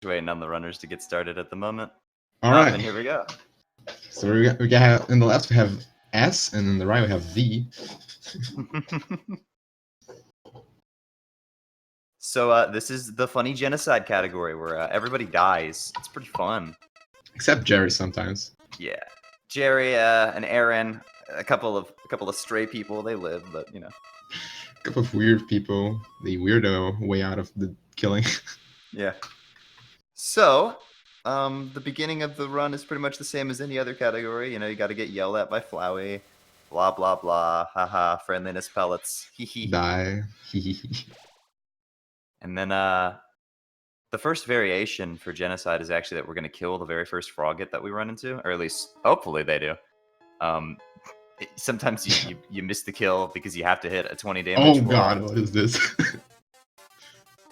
waiting on the runners to get started at the moment. All right. And here we go. So we got in the left we have S, and in the right we have V. So this is the funny genocide category where everybody dies. It's pretty fun. Except Jerry sometimes. Yeah, Jerry and Aaron, a couple of stray people. They live, but you know. A couple of weird people. The weirdo way out of the killing. Yeah. So, the beginning of the run is pretty much the same as any other category. You know, you got to get yelled at by Flowey. Blah, blah, blah. Haha, friendliness pellets. Hee hee. Die. And then, the first variation for Genocide is actually that we're going to kill the very first frogget that we run into. Or at least, hopefully they do. Sometimes you miss the kill because you have to hit a 20 damage. Oh god, what is this?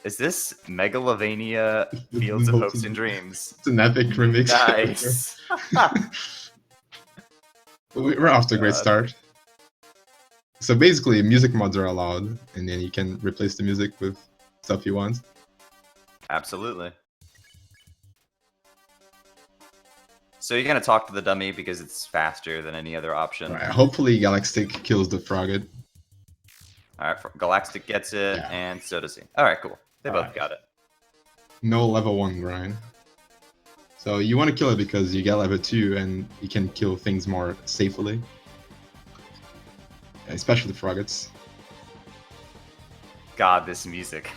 Is this Megalovania Fields of Hopes and Dreams? It's an epic remix. Nice. We're off to a great start. So basically, music mods are allowed, and then you can replace the music with stuff you want. Absolutely. So you're gonna talk to the dummy because it's faster than any other option. Right, hopefully Galaxtic kills the frogget. Alright, Galactic gets it, yeah. And so does he. Alright, cool. They both got it. No level 1 grind. So you want to kill it because you get level 2 and you can kill things more safely. Especially froggets. God, this music.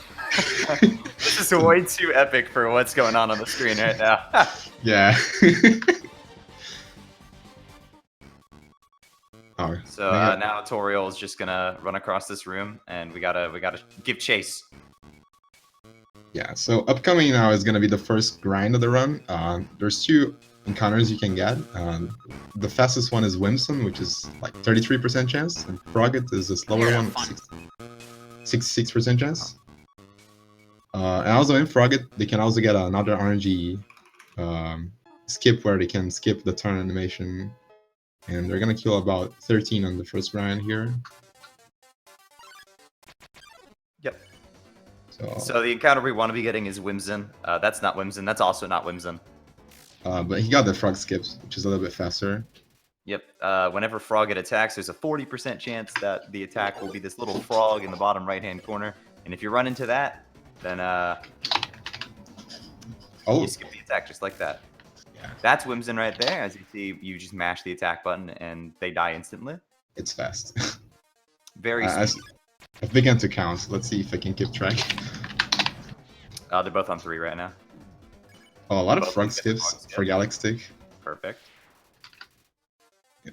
This is way too epic for what's going on the screen right now. Yeah. So now Toriel is just gonna run across this room, and we gotta give chase. Yeah. So upcoming now is gonna be the first grind of the run. There's 2 encounters you can get. The fastest one is Whimsun, which is like 33% chance, and Frogget is a slower one, 66% chance. And also in Frogget, they can also get another RNG skip where they can skip the turn animation. And they're gonna kill about 13 on the first grind here. Yep. So the encounter we want to be getting is Whimsun. That's not Whimsun. That's also not Whimsun. But he got the frog skips, which is a little bit faster. Yep. Whenever Frogget attacks, there's a 40% chance that the attack will be this little frog in the bottom right-hand corner. And if you run into that, then you skip the attack just like that. Yeah. That's Whimsun right there. As you see, you just mash the attack button and they die instantly. It's fast. Very speedy. I've begun to count. Let's see if I can keep track. They're both on 3 right now. Oh, a lot of frog skips for Galaxtic. Perfect.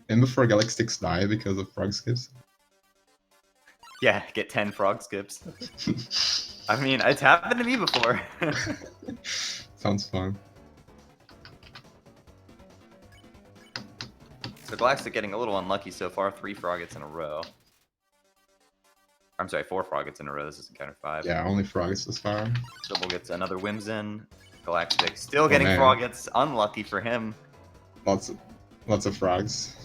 And before Galaxtics die because of frog skips. Yeah, get 10 frog skips. I mean, it's happened to me before. Sounds fun. So Galactic getting a little unlucky so far. 3 froggets in a row. I'm sorry, 4 froggets in a row. This is encounter 5. Yeah, only froggets this far. Double gets another Whimsun. Galactic still getting froggets. Unlucky for him. Lots of frogs.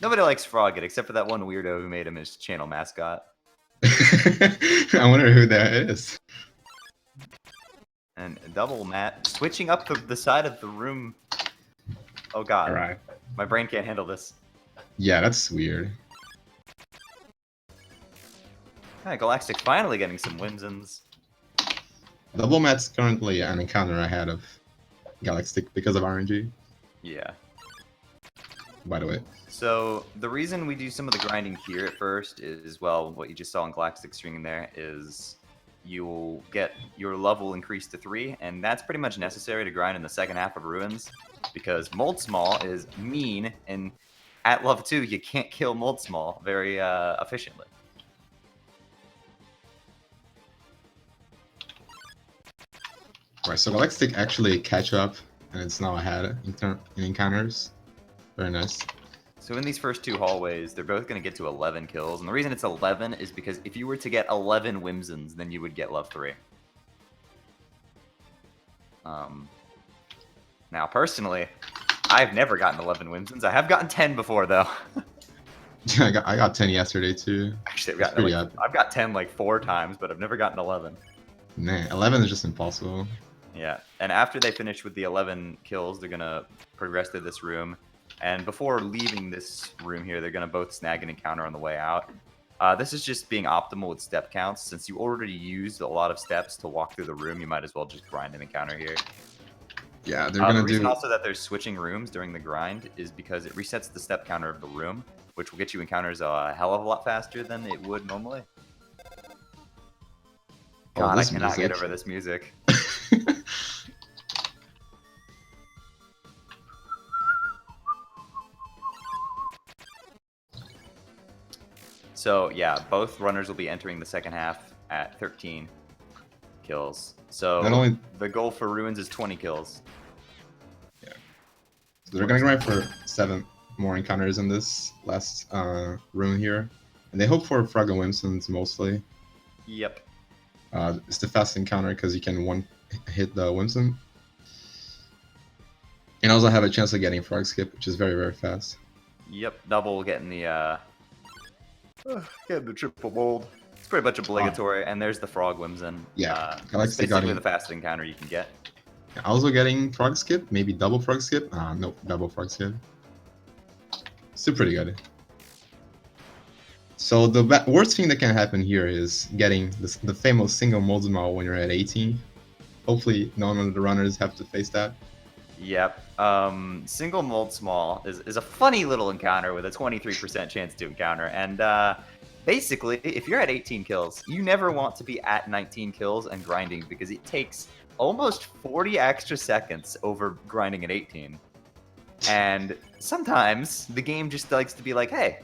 Nobody likes Frogget except for that one weirdo who made him his channel mascot. I wonder who that is. And double0mat switching up the side of the room. Oh god. All right. My brain can't handle this. Yeah, that's weird. Yeah, Galactic finally getting some Whimsuns. double0mat's currently an encounter ahead of Galaxtic because of RNG. Yeah. By the way. So the reason we do some of the grinding here at first is, well, what you just saw in Galactic string there is you'll get your level increased to 3, and that's pretty much necessary to grind in the second half of Ruins, because Moldsmal is mean, and at level 2 you can't kill Moldsmal very efficiently. Right, so Galaxtic actually catch up, and it's now ahead in encounters. Very nice. So in these first 2 hallways, they're both going to get to 11 kills. And the reason it's 11 is because if you were to get 11 Whimsuns, then you would get level 3. Now, personally, I've never gotten 11 Whimsuns. I have gotten 10 before, though. Yeah, I got 10 yesterday too. Actually, It's pretty up. I've got 10 like 4 times, but I've never gotten 11. Nah, 11 is just impossible. Yeah, and after they finish with the 11 kills, they're gonna progress to this room. And before leaving this room here, they're gonna both snag an encounter on the way out. This is just being optimal with step counts. Since you already used a lot of steps to walk through the room, you might as well just grind an encounter here. Yeah, they're The gonna reason do. also that they're switching rooms during the grind is because it resets the step counter of the room, which will get you encounters a hell of a lot faster than it would normally. Oh, God, I this cannot get music. over this music. So yeah, both runners will be entering the second half at 13 kills. So Not only the goal for Ruins is 20 kills. so they're gonna grind for 7 more encounters in this last rune here, and they hope for Frog and Whimsons mostly. Yep. It's the fast encounter because you can one hit the Whimsun, and also have a chance of getting Frog Skip, which is very fast. Yep. Double getting the triple mold. It's pretty much obligatory. And there's the Frog Whimsun. Yeah, It's Galaxtic got basically him. the fastest encounter you can get. Also getting Frog Skip, maybe double Frog Skip. Nope, double Frog Skip. Still pretty good. So the worst thing that can happen here is getting the famous single molded model when you're at 18. Hopefully none of the runners have to face that. Yep. Single mold small is a funny little encounter with a 23% chance to encounter. And basically, if you're at 18 kills, you never want to be at 19 kills and grinding because it takes almost 40 extra seconds over grinding at 18. And sometimes the game just likes to be like, hey,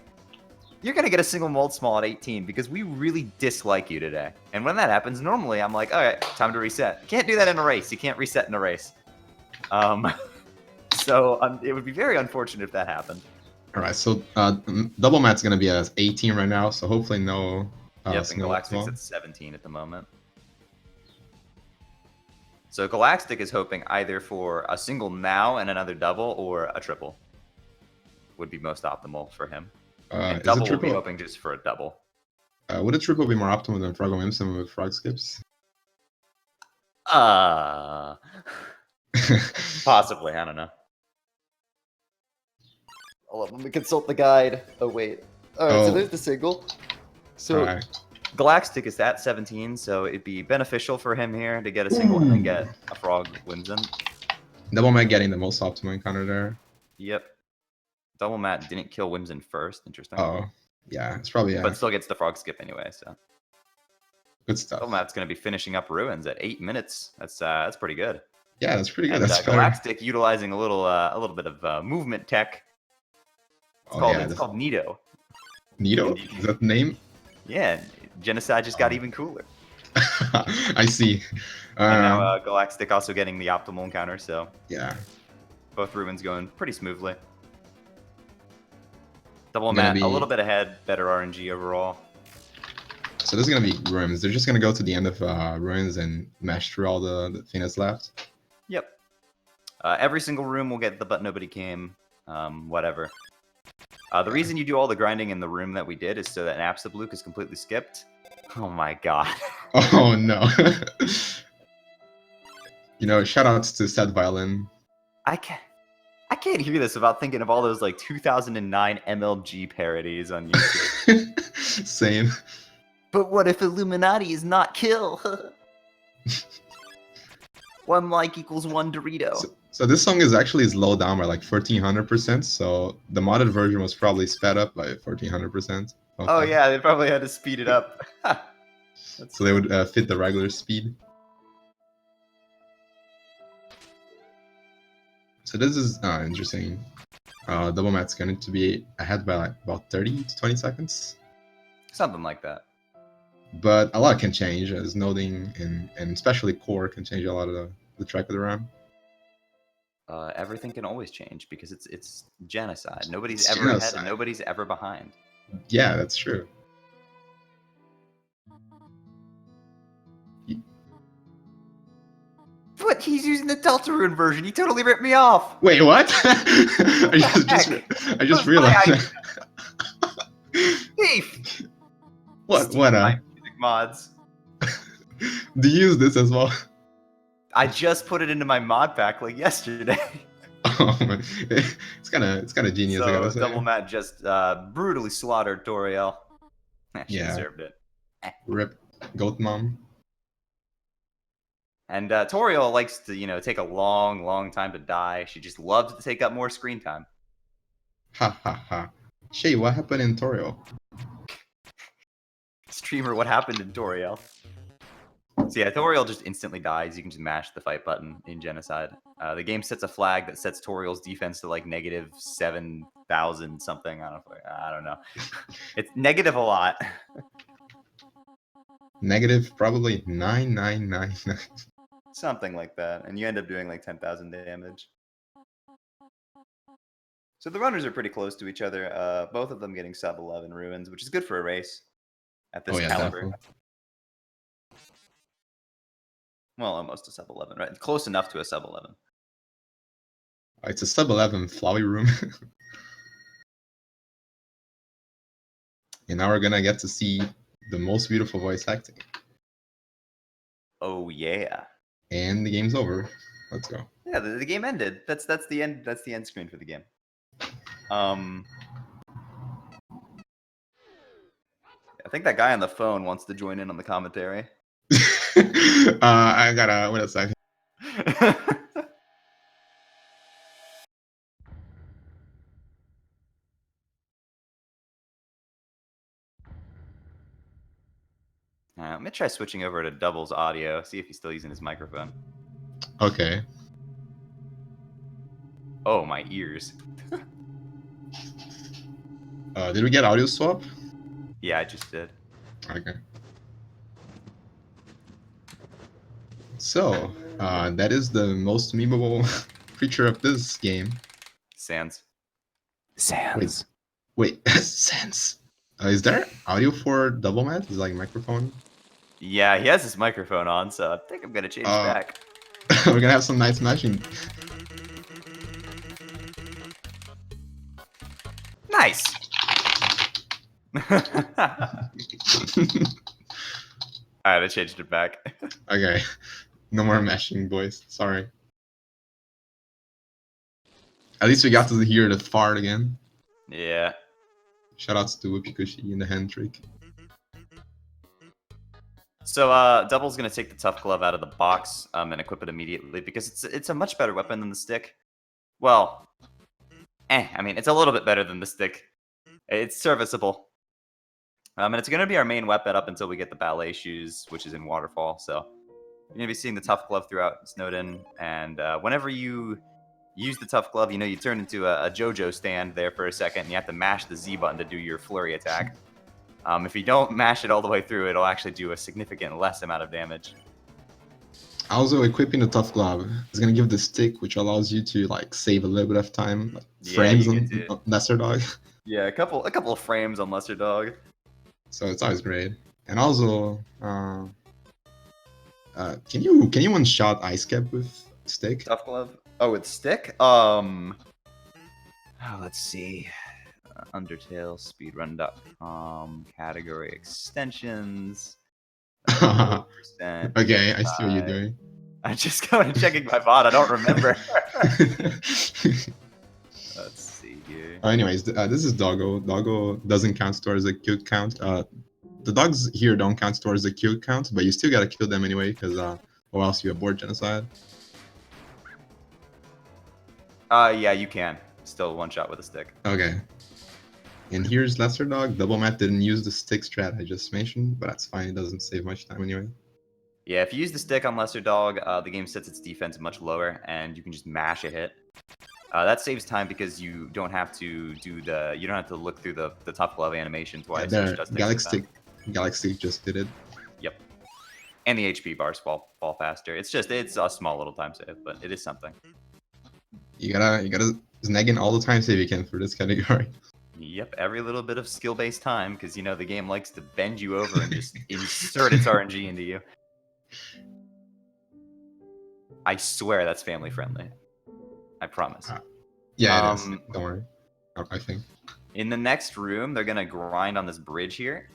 you're going to get a single mold small at 18 because we really dislike you today. And when that happens, normally I'm like, all right, time to reset. You can't do that in a race. You can't reset in a race. So it would be very unfortunate if that happened. All right, so double mat's gonna be at 18 right now, so hopefully no. Yep, and single Galactic's small. at 17 at the moment. So Galactic is hoping either for a single now and another double, or a triple would be most optimal for him. And Is a double will be triple? hoping just for a double. Would a triple be more optimal than Frog and Whimsun with Frog Skips? Possibly, I don't know. Let me consult the guide. Oh, wait. Alright, so there's the single. So Alright. Galactic is at 17, so it'd be beneficial for him here to get a single and get a Frog Whimsun. Double mat getting the most optimal encounter there. Yep. Double mat didn't kill Whimsun first. Interesting. Oh, yeah, it's probably But still gets the Frog Skip anyway, so. good stuff. Double mat's going to be finishing up Ruins at 8 minutes. That's pretty good. Yeah, that's pretty good. And That's better. Galactic utilizing a little bit of movement tech. It's called Nito. Nito? Is that the name? Yeah, Genocide just got even cooler. I see. And now Galactic also getting the optimal encounter, so yeah, both Ruins going pretty smoothly. Double mat a little bit ahead, better RNG overall. So this is gonna be Ruins. They're just gonna go to the end of Ruins and mash through all the thing that's left. Yep. Every single room will get the but nobody came, whatever. The reason you do all the grinding in the room that we did is so that an Absolute is completely skipped. Oh my god. Oh no. Shout outs to Sad Violin. I can't hear this without thinking of all those like 2009 MLG parodies on YouTube. Same. But what if Illuminati is not kill? 1 like equals 1 Dorito. So this song is actually slowed down by like 1400%. So the modded version was probably sped up by 1400%. Oh yeah, they probably had to speed it up. So they would fit the regular speed. So this is interesting. Double mat's going to be ahead by like about 30 to 20 seconds. Something like that. But a lot can change, as noding and especially core can change a lot of the track of the RAM. Everything can always change because it's genocide. Nobody's ever ahead and nobody's ever behind. Yeah, that's true. But he's using the Deltarune version. He totally ripped me off. Wait, what? I just realized. What? Steam What? music mods. Do you use this as well? I just put it into my mod pack like yesterday. Oh man, it's kind of genius, I gotta So say. double0mat just brutally slaughtered Toriel. She Yeah. deserved it. Rip, goat mom. And Toriel likes to, take a long, long time to die. She just loves to take up more screen time. Ha ha ha. Shay, what happened in Torio? Streamer, what happened in Toriel? So yeah, Toriel just instantly dies. You can just mash the fight button in Genocide. The game sets a flag that sets Toriel's defense to like negative 7,000 something. I don't know. It's negative a lot. Negative probably 9999. Something like that. And you end up doing like 10,000 damage. So the runners are pretty close to each other. Both of them getting sub 11 ruins, which is good for a race at this Oh yeah, caliber. definitely. Well, almost a sub 11, right? Close enough to a sub 11. It's a sub 11 flowy room. And now we're gonna get to see the most beautiful voice acting. Oh yeah. And the game's over. Let's go. Yeah, the game ended. That's the end. That's the end screen for the game. I think that guy on the phone wants to join in on the commentary. I gotta wait a second. Let me try switching over to Double's audio. See if he's still using his microphone. Okay. Oh, my ears. Did we get audio swap? Yeah, I just did. Okay. So, that is the most memeable creature of this game. Sans. Wait, Sans. Is there audio for double0mat? Is it like microphone? Yeah, he has his microphone on, so I think I'm gonna change back. We're gonna have some nice smashing. Nice. Alright, I changed it back. Okay. No more mashing, boys. Sorry. At least we got to hear the fart again. Yeah. Shoutouts to Whoopi Cushy in the hand trick. So Double's gonna take the tough glove out of the box and equip it immediately because it's a much better weapon than the stick. Well, I mean it's a little bit better than the stick. It's serviceable. And it's gonna be our main weapon up until we get the ballet shoes, which is in Waterfall. So you're gonna be seeing the tough glove throughout Snowden, and whenever you use the tough glove, you turn into a JoJo stand there for a second, and you have to mash the Z button to do your flurry attack. If you don't mash it all the way through, it'll actually do a significant less amount of damage. Also, equipping the tough glove is gonna give the stick, which allows you to like save a little bit of time, like frames on Lesser Dog. Yeah, a couple of frames on Lesser Dog. So it's always great. And also, can you one shot Ice Cap with stick? Tough glove. Oh, with stick. Let's see. Undertale, speedrun.com, category extensions. Okay, I see what you're doing. I'm just going and checking my bot. I don't remember. Let's see here. Anyways, this is Doggo. Doggo doesn't count towards the kill count. The dogs here don't count towards the kill count, but you still gotta kill them anyway, because or else you abort Genocide. Yeah, you can. Still one shot with a stick. Okay. And here's Lesser Dog. double0mat didn't use the stick strat I just mentioned, but that's fine. It doesn't save much time anyway. Yeah, if you use the stick on Lesser Dog, the game sets its defense much lower, and you can just mash a hit. That saves time because you don't have to look through the tough glove animation twice. Yeah, Galaxtic just did it. Yep. And the HP bars fall faster. It's a small little time save, but it is something. You gotta snag in all the time save you can for this category. Yep, every little bit of skill-based time, because the game likes to bend you over and just insert its RNG into you. I swear that's family friendly. I promise. Yeah, it is. Don't worry. I think. In the next room, they're gonna grind on this bridge here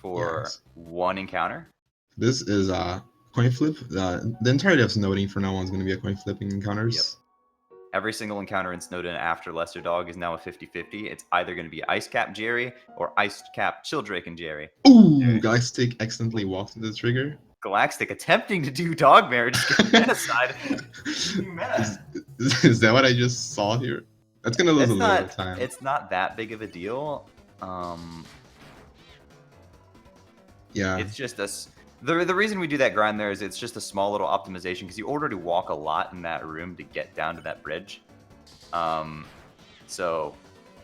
for Yes. 1 encounter. This is a coin flip. The entirety of Snowding from now on is going to be a coin flipping encounters. Yep. Every single encounter in Snowden after Lesser Dog is now a 50-50. It's either going to be Ice Cap Jerry or Ice Cap Childrake and Jerry. Ooh, Galaxtic accidentally walked into the trigger. Galactic attempting to do dog marriage, genocide. Is that what I just saw here? That's gonna lose a little time. It's not that big of a deal. Yeah. It's just the reason we do that grind there is it's just a small little optimization because you already walk a lot in that room to get down to that bridge. So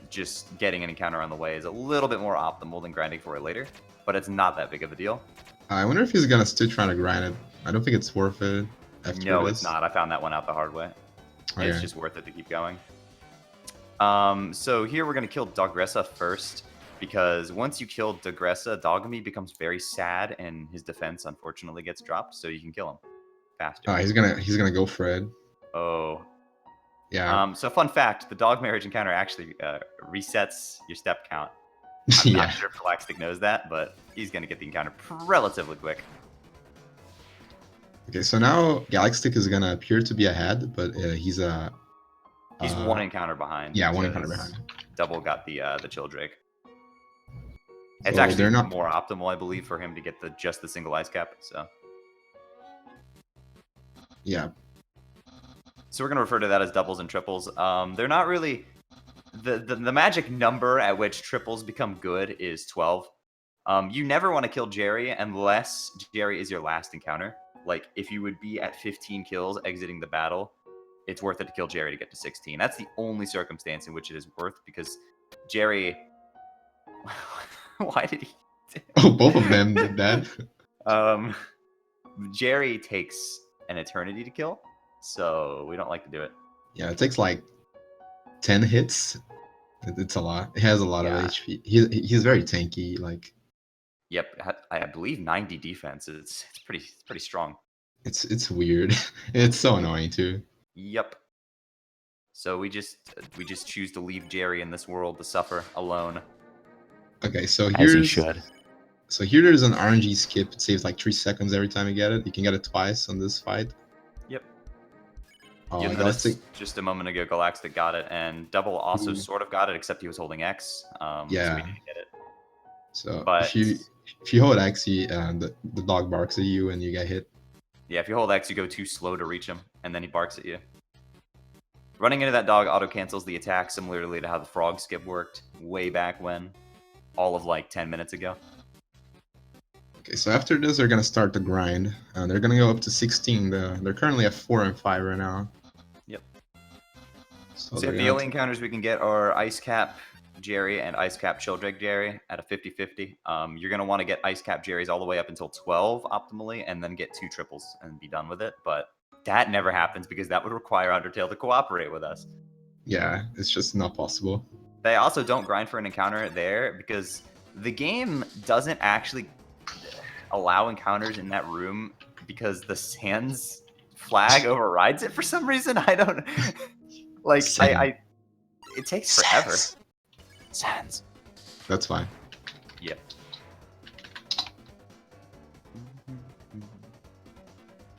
just getting an encounter on the way is a little bit more optimal than grinding for it later, but it's not that big of a deal. I wonder if he's gonna still trying to grind it. I don't think it's worth it. No, it's not. I found that one out the hard way. Okay. It's just worth it to keep going. So here we're gonna kill Dogressa first, because once you kill Dogressa, Dogami becomes very sad and his defense unfortunately gets dropped, so you can kill him faster. He's gonna go for it. Oh. Yeah. So fun fact, the dog marriage encounter actually resets your step count. I'm not sure if Galaxtic knows that, but he's gonna get the encounter relatively quick. Okay, so now Galaxtic is gonna appear to be ahead, but he's 1 encounter behind. Yeah, 1 encounter behind. Double got the Childrake. It's So actually more optimal, I believe, for him to get just the single ice cap. So yeah. So we're gonna refer to that as doubles and triples. They're not really the magic number at which triples become good is 12. You never want to kill Jerry unless Jerry is your last encounter. Like, if you would be at 15 kills exiting the battle, it's worth it to kill Jerry to get to 16. That's the only circumstance in which it is worth, because Jerry... Why did he... Oh, both of them did that. Jerry takes an eternity to kill, so we don't like to do it. Yeah, it takes like 10 hits. It's a lot. He has a lot of HP. He's very tanky, like... Yep, I believe 90 defense. It's pretty strong. It's weird. It's so annoying too. Yep. So we just choose to leave Jerry in this world to suffer alone. Okay, so as he should. So here there's an RNG skip. It saves like 3 seconds every time you get it. You can get it twice on this fight. Yep. Oh, You noticed just a moment ago, Galaxtic got it, and Double also sort of got it, except he was holding X. Yeah. So we didn't get it. So but if you hold X, the dog barks at you and you get hit. Yeah, if you hold X, you go too slow to reach him, and then he barks at you. Running into that dog auto-cancels the attack, similarly to how the frog skip worked way back when, all of like 10 minutes ago. Okay, so after this, they're going to start the grind. They're going to go up to 16. They're currently at 4 and 5 right now. Yep. So the only encounters we can get are Ice Cap Jerry and Ice Cap Childrake Jerry at a 50-50. You're going to want to get Ice Cap Jerry's all the way up until 12 optimally, and then get 2 triples and be done with it. But that never happens because that would require Undertale to cooperate with us. Yeah, it's just not possible. They also don't grind for an encounter there because the game doesn't actually allow encounters in that room because the Sands flag overrides it for some reason. I don't... Like, it takes forever. Sands. That's fine. Yep.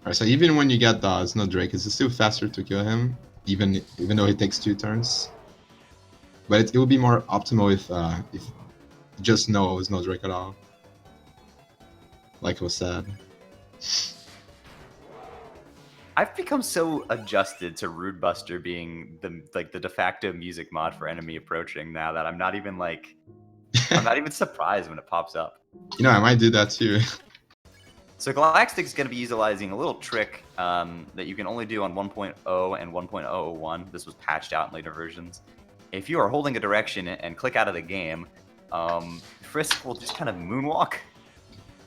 Alright, so even when you get the Snow Drake, it's still faster to kill him, even though it takes 2 turns. But it would be more optimal if just no Snow Drake at all. Like it was said. I've become so adjusted to Rude Buster being the de facto music mod for enemy approaching now that I'm not even like I'm not even surprised when it pops up. You know, I might do that too. So Galactic is going to be utilizing a little trick that you can only do on 1.0 and 1.001. This was patched out in later versions. If you are holding a direction and click out of the game, Frisk will just kind of moonwalk.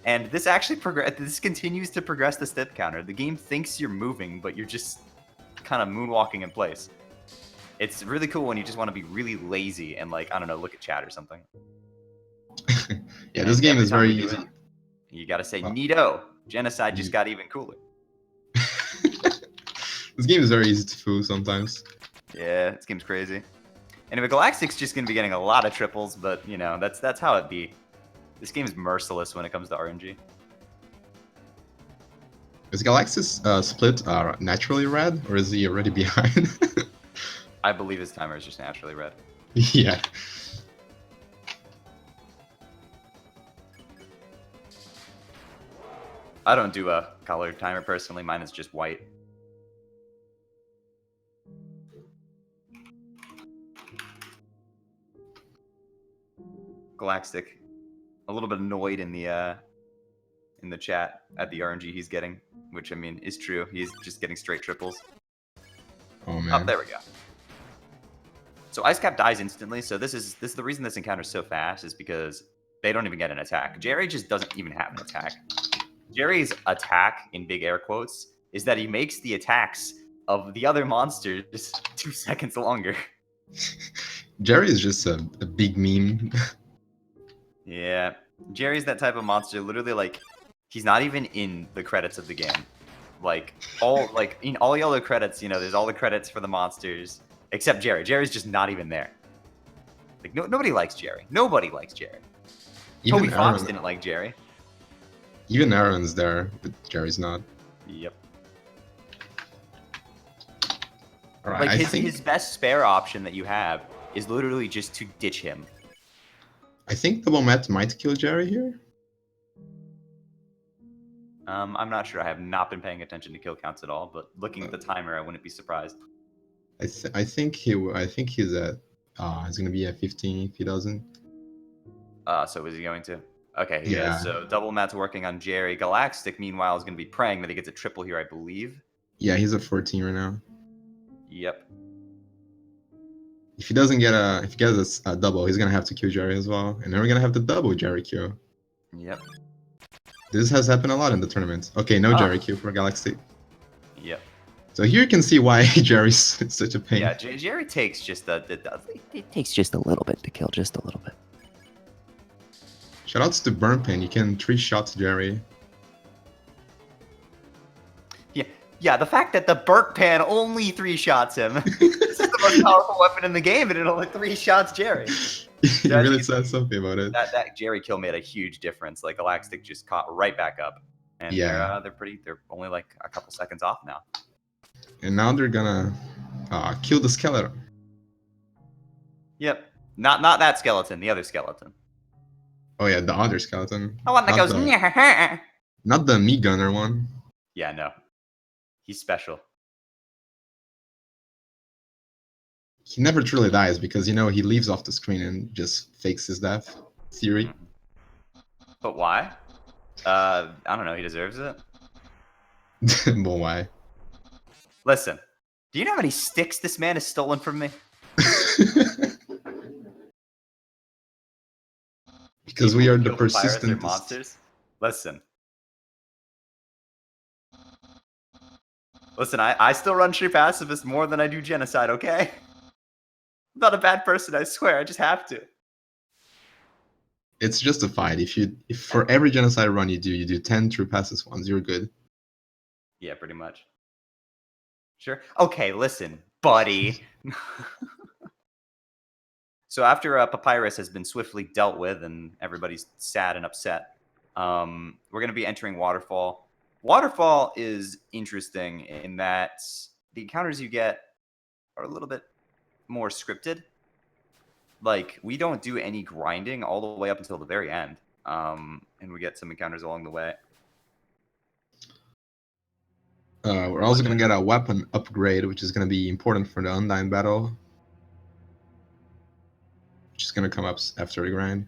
And this actually continues to progress the step counter. The game thinks you're moving, but you're just kind of moonwalking in place. It's really cool when you just want to be really lazy and, like, I don't know, look at chat or something. Yeah, this game is very easy. You gotta say, neato. Genocide just got even cooler. This game is very easy to fool sometimes. Yeah, this game's crazy. Anyway, Galactic's just gonna be getting a lot of triples, but, you know, that's how it be. This game is merciless when it comes to RNG. Is Galaxtic split naturally red, or is he already behind? I believe his timer is just naturally red. Yeah. I don't do a colored timer personally. Mine is just white. Galactic, a little bit annoyed in the chat at the RNG he's getting, which I mean is true. He's just getting straight triples. Oh man. Oh, there we go. So Ice Cap dies instantly. So this is the reason this encounter is so fast is because they don't even get an attack. Jerry just doesn't even have an attack. Jerry's attack, in big air quotes, is that he makes the attacks of the other monsters 2 seconds longer. Jerry is just a big meme. Yeah, Jerry's that type of monster. Literally, like, he's not even in the credits of the game. Like in all the other credits, you know, there's all the credits for the monsters except Jerry. Jerry's just not even there. Like nobody likes Jerry. Nobody likes Jerry. Even Toby Fox Aaron, didn't like Jerry. even Aaron's there, but Jerry's not. Yep. All right, Like I think his best spare option that you have is literally just to ditch him. I think double0mat might kill Jerry here. I'm not sure. I have not been paying attention to kill counts at all, but looking at the timer, I wouldn't be surprised. I think he's at he's gonna be at 15 if he doesn't. So is he going to? Okay, he Yeah. is. So double0mat's working on Jerry. Galaxtic, meanwhile, is going to be praying that he gets a triple here, I believe. Yeah, he's at 14 right now. Yep. If he doesn't get if he gets a double, he's gonna have to kill Jerry as well, and then we're gonna have the double Jerry Q. Yep. This has happened a lot in the tournament. Okay, no Jerry Q for Galaxtic. Yep. So here you can see why Jerry's such a pain. Yeah, Jerry takes just it takes just a little bit to kill, just a little bit. Shoutouts to Burnpin, you can 3-shot Jerry. Yeah, the fact that the burnt pan only 3-shots him. This is the most powerful weapon in the game, and it only 3-shots Jerry. He really said something about it. That Jerry kill made a huge difference. Like Galactic just caught right back up, and yeah, they're only like a couple seconds off now. And now they're gonna kill the skeleton. Yep, not that skeleton, the other skeleton. Oh yeah, the other skeleton. The one that goes. Not the meat gunner one. Yeah, no. He's special. He never truly dies because, you know, he leaves off the screen and just fakes his death. Theory. But why? I don't know. He deserves it. But why? Listen, do you know how many sticks this man has stolen from me? Because we are the persistent monsters. Listen, I still run True Pacifist more than I do Genocide, okay? I'm not a bad person, I swear, I just have to. It's justified. If for every Genocide run you do 10 True Passes ones, you're good. Yeah, pretty much. Sure. Okay, listen, buddy. So after Papyrus has been swiftly dealt with and everybody's sad and upset, we're going to be entering Waterfall. Waterfall is interesting in that the encounters you get are a little bit more scripted. Like, we don't do any grinding all the way up until the very end, and we get some encounters along the way. We're also going to get a weapon upgrade, which is going to be important for the Undyne battle, which is going to come up after the grind.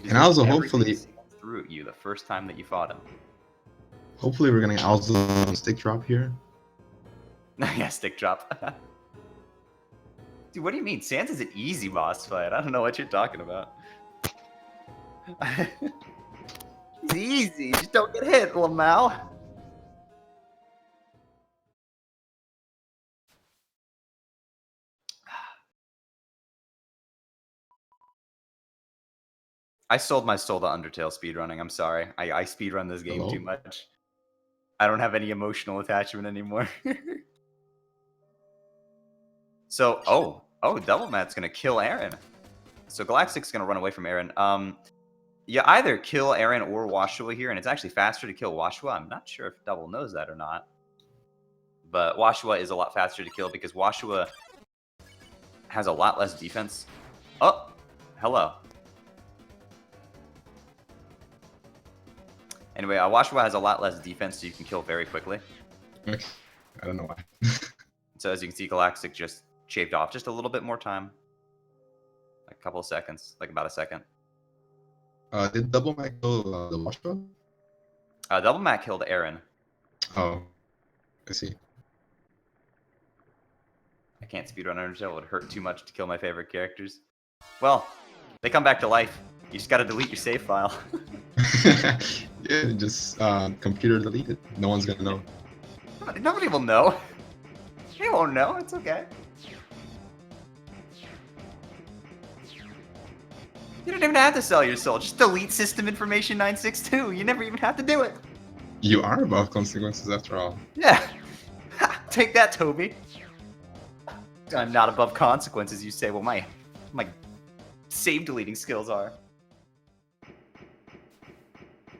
And also, hopefully, threw at you the first time that you fought him. Hopefully, we're going to also stick drop here. Yeah, stick drop. Dude, what do you mean? Sans is an easy boss fight. I don't know what you're talking about. It's easy. Just don't get hit, Lamau. I sold my soul to Undertale speedrunning. I'm sorry. I speedrun this game too much. I don't have any emotional attachment anymore. So, double0mat's gonna kill Aaron. So Galaxtic's gonna run away from Aaron. You either kill Aaron or Washua here, and it's actually faster to kill Washua. I'm not sure if Double knows that or not. But Washua is a lot faster to kill because Washua has a lot less defense. Oh, hello. Anyway, Washua has a lot less defense, so you can kill very quickly. Okay. I don't know why. So as you can see, Galactic just shaved off just a little bit more time. Like a couple of seconds, like about a second. Did double0mat kill the Washua? double0mat killed Aaron. Oh, I see. I can't speedrun Undertale. It would hurt too much to kill my favorite characters. Well, they come back to life. You just gotta delete your save file. Yeah, just computer delete it. No one's gonna know. Nobody will know. They won't know. It's okay. You don't even have to sell your soul. Just delete system information 962. You never even have to do it. You are above consequences after all. Yeah. Take that, Toby. I'm not above consequences, you say. Well, my save deleting skills are.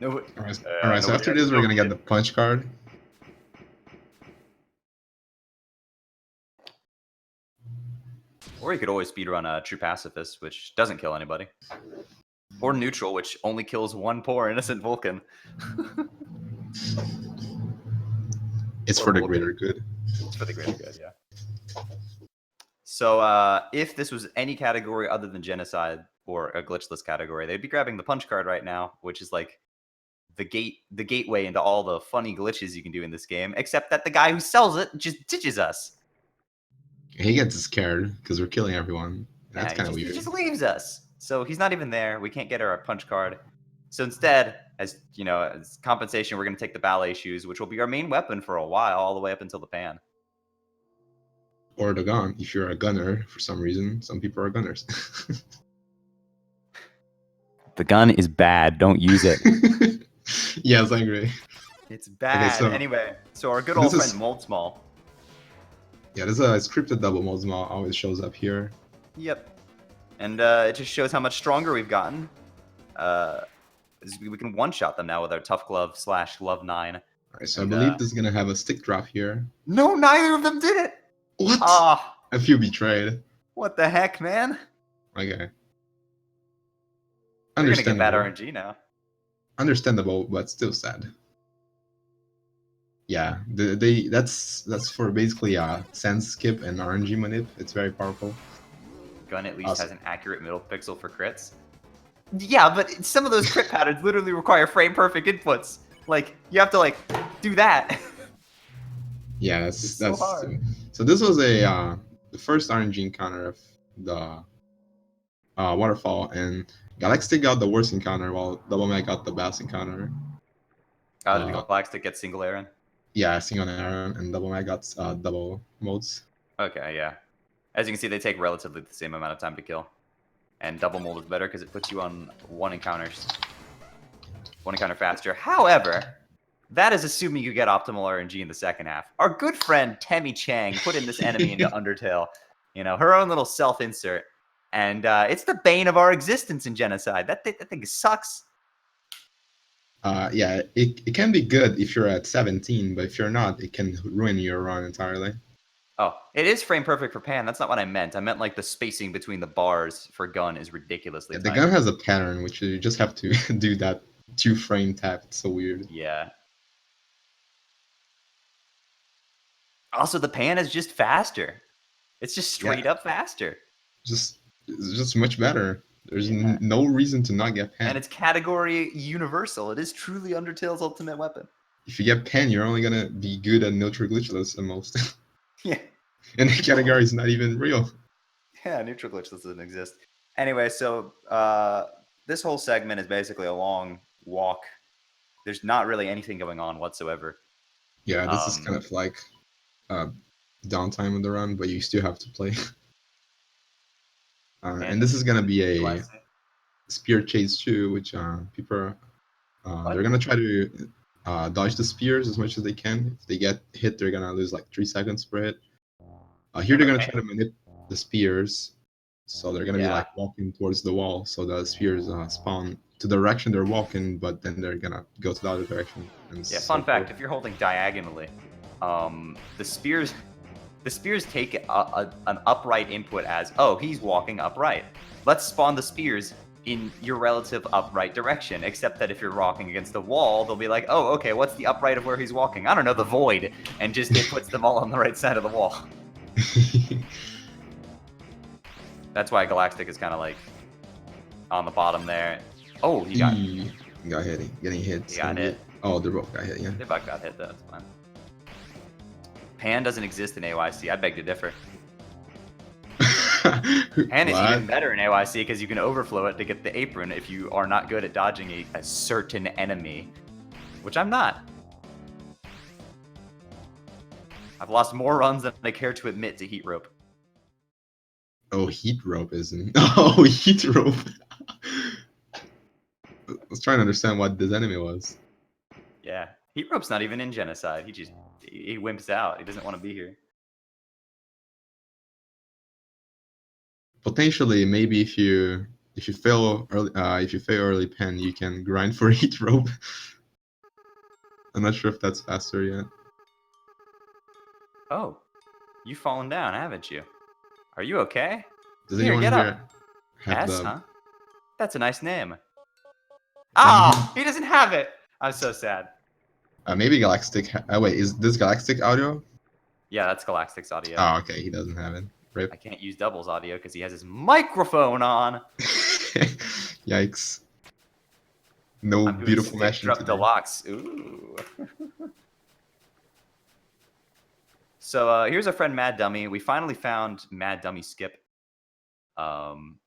No. Alright, so after this, we're gonna get the punch card. Or you could always speedrun True Pacifist, which doesn't kill anybody. Or Neutral, which only kills one poor innocent Vulcan. It's for the greater good. It's for the greater good, yeah. So if this was any category other than Genocide or a glitchless category, they'd be grabbing the punch card right now, which is like the gateway into all the funny glitches you can do in this game, except that the guy who sells it just ditches us. He gets scared because we're killing everyone. That's kind of weird. He just leaves us. So he's not even there. We can't get our punch card. So instead, as you know, as compensation, we're going to take the ballet shoes, which will be our main weapon for a while, all the way up until the pan. Or the gun, if you're a gunner for some reason. Some people are gunners. The gun is bad. Don't use it. Yes, I agree. It's bad. Okay, so anyway, so our good old friend Moldsmal. Yeah, there's a scripted double Moldsmal always shows up here. Yep. And it just shows how much stronger we've gotten. We can one-shot them now with our Tough Glove / Love 9. Alright, so I believe this is going to have a stick drop here. No, neither of them did it! What? Ah, I feel betrayed. what the heck, man? Okay. We're gonna get bad RNG now. Understandable, but still sad. Yeah, that's for basically sense skip and RNG manip. It's very powerful. Gun at least has an accurate middle pixel for crits. Yeah, but some of those crit patterns literally require frame perfect inputs. Like you have to like do that. Yeah, that's so hard. So this was the first RNG encounter of the waterfall, and Galaxtic got the worst encounter, while double0mat got the best encounter. Did Galaxtic get single Aaron? Yeah, single Aaron, and double0mat got double modes. Okay, yeah. As you can see, they take relatively the same amount of time to kill. And double mold is better because it puts you on one encounter faster. However, that is assuming you get optimal RNG in the second half. Our good friend Temmie Chang put in this enemy into Undertale. You know, her own little self-insert. And it's the bane of our existence in Genocide. That thing sucks. Yeah, it can be good if you're at 17, but if you're not, it can ruin your run entirely. Oh, it is frame perfect for pan. That's not what I meant. I meant like the spacing between the bars for gun is ridiculously tight. The gun has a pattern, which you just have to do that 2-frame tap. It's so weird. Yeah. Also, the pan is just faster. It's just straight up faster. It's just much better. There's no reason to not get pan. And it's category universal. It is truly Undertale's ultimate weapon. If you get pan, you're only gonna be good at neutral glitchless at most. Yeah. And the category is not even real. Yeah, neutral glitchless doesn't exist. Anyway, so this whole segment is basically a long walk. There's not really anything going on whatsoever. Yeah, this is kind of like downtime of the run, but you still have to play. And this is gonna be a spear chase too, which people they're gonna try to dodge the spears as much as they can. If they get hit, they're gonna lose like 3 seconds per hit. Here they're gonna try to manipulate the spears. So they're gonna be Yeah. like walking towards the wall. So the spheres spawn to the direction they're walking, but then they're gonna go to the other direction and Yeah. so Fun fact: forth. if you're holding diagonally, the spears take an upright input as, oh, he's walking upright. Let's spawn the spears in your relative upright direction, except that if you're walking against the wall, they'll be like, oh, okay, what's the upright of where he's walking? I don't know, the void, and just it puts them all on the right side of the wall. That's why Galactic is kind of like on the bottom there. Oh, he got getting hit. He got hit. Oh, they both got hit. Yeah. They both got hit though. That's fine. Pan doesn't exist in AYC. I beg to differ. Pan is even better in AYC because you can overflow it to get the apron if you are not good at dodging a certain enemy, which I'm not. I've lost more runs than I care to admit to Heat Rope. Oh, Heat Rope isn't. Oh, Heat Rope. I was trying to understand what this enemy was. Yeah, Heat Rope's not even in Genocide. He wimps out. He doesn't want to be here. Potentially, maybe if you fail early pen, you can grind for Heat Rope. I'm not sure if that's faster yet. Oh, you've fallen down, haven't you? Are you okay? Does anyone get here up. have S, the? huh? That's a nice name. Ah, he doesn't have it. I'm so sad. Maybe Galactic. Wait, is this Galactic audio? Yeah, that's Galactic's audio. Oh, okay, he doesn't have it. Rip. I can't use Double's audio because he has his microphone on. Yikes. No beautiful mashing today. Deluxe. Ooh. So here's our friend Mad Dummy. We finally found Mad Dummy Skip,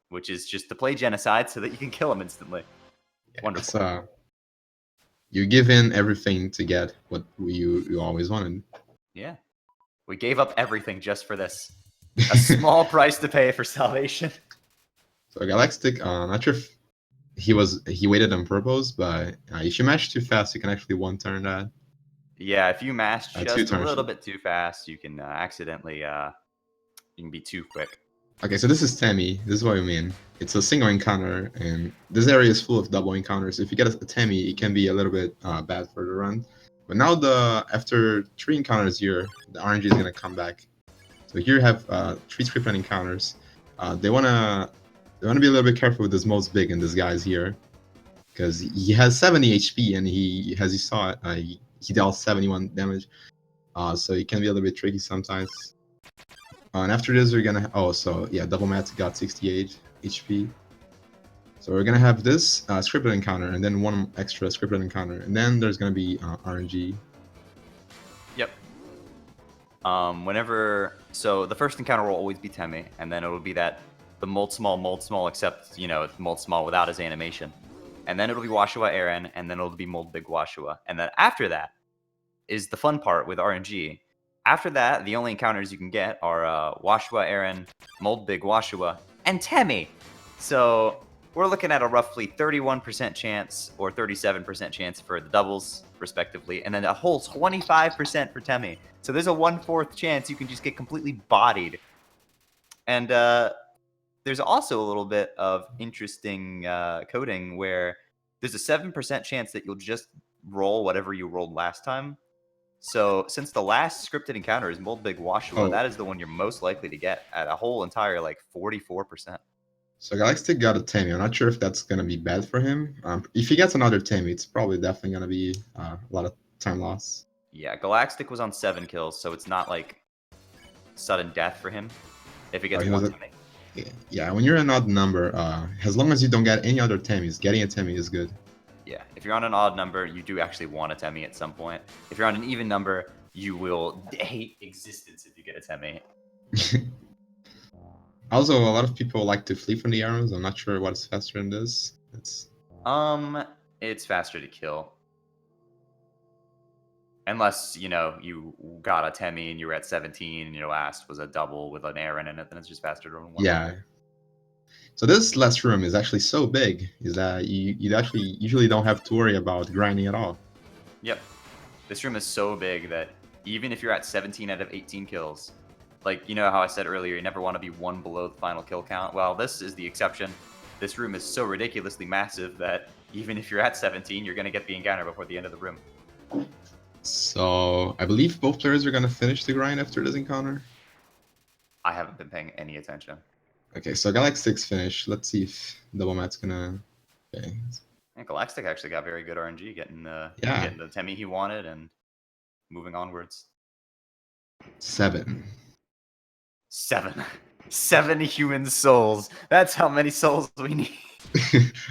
which is just to play Genocide so that you can kill him instantly. Yeah, wonderful. You give in everything to get what you always wanted. Yeah. We gave up everything just for this. A small price to pay for salvation. So Galaxtic, not sure if he waited on purpose, but if you mash too fast, you can actually one-turn that. Yeah, if you mash just a little bit too fast, you can accidentally you can be too quick. Okay, so this is Temmie. This is what I mean. It's a single encounter, and this area is full of double encounters. If you get a Temmie, it can be a little bit bad for the run. But now after 3 encounters here, the RNG is gonna come back. So here you have 3 scripted encounters. They wanna be a little bit careful with this most big and this guy's here, because he has 70 HP and he, as you saw, he dealt 71 damage. So it can be a little bit tricky sometimes. And after this, we're gonna double0mat got 68 HP. So we're gonna have this scripted encounter and then 1 extra scripted encounter, and then there's gonna be RNG. Yep. So the first encounter will always be Temmie, and then it'll be the mold small, except it's mold small without his animation, and then it'll be Washua Aaron, and then it'll be mold big Washua, and then after that is the fun part with RNG. After that, the only encounters you can get are Washua Aaron, mold big Washua, and Temmie. So we're looking at a roughly 31% chance or 37% chance for the doubles, respectively, and then a whole 25% for Temmie. So there's a 1/4 chance you can just get completely bodied. And there's also a little bit of interesting coding where there's a 7% chance that you'll just roll whatever you rolled last time. So since the last scripted encounter is mold big Washua, that is the one you're most likely to get at a whole entire 44%. So Galaxtic got a Temmie. I'm not sure if that's gonna be bad for him. If he gets another Temmie, it's probably definitely gonna be a lot of time loss. Yeah, Galactic was on 7 kills, so it's not like sudden death for him if he gets one Temmie. Yeah, when you're an odd number, as long as you don't get any other Temmies, getting a Temmie is good. Yeah, if you're on an odd number, you do actually want a Temmie at some point. If you're on an even number, you will hate existence if you get a Temmie. Also, a lot of people like to flee from the arrows. I'm not sure what's faster than this. It's faster to kill. Unless, you got a Temmie and you were at 17 and your last was a double with an Aaron in it, then it's just faster to run one. Yeah. So this last room is actually so big, is that you actually usually don't have to worry about grinding at all. Yep. This room is so big that even if you're at 17 out of 18 kills, Like, you know how I said earlier, you never want to be one below the final kill count? Well, this is the exception. This room is so ridiculously massive that even if you're at 17, you're going to get the encounter before the end of the room. So I believe both players are gonna finish the grind after this encounter. I haven't been paying any attention. Okay, so Galaxtic's finished. Let's see if double0mat's gonna. Okay. And Galactic actually got very good RNG, getting the Yeah. Temmie he wanted and moving onwards. 7. 7. 7 human souls. That's how many souls we need.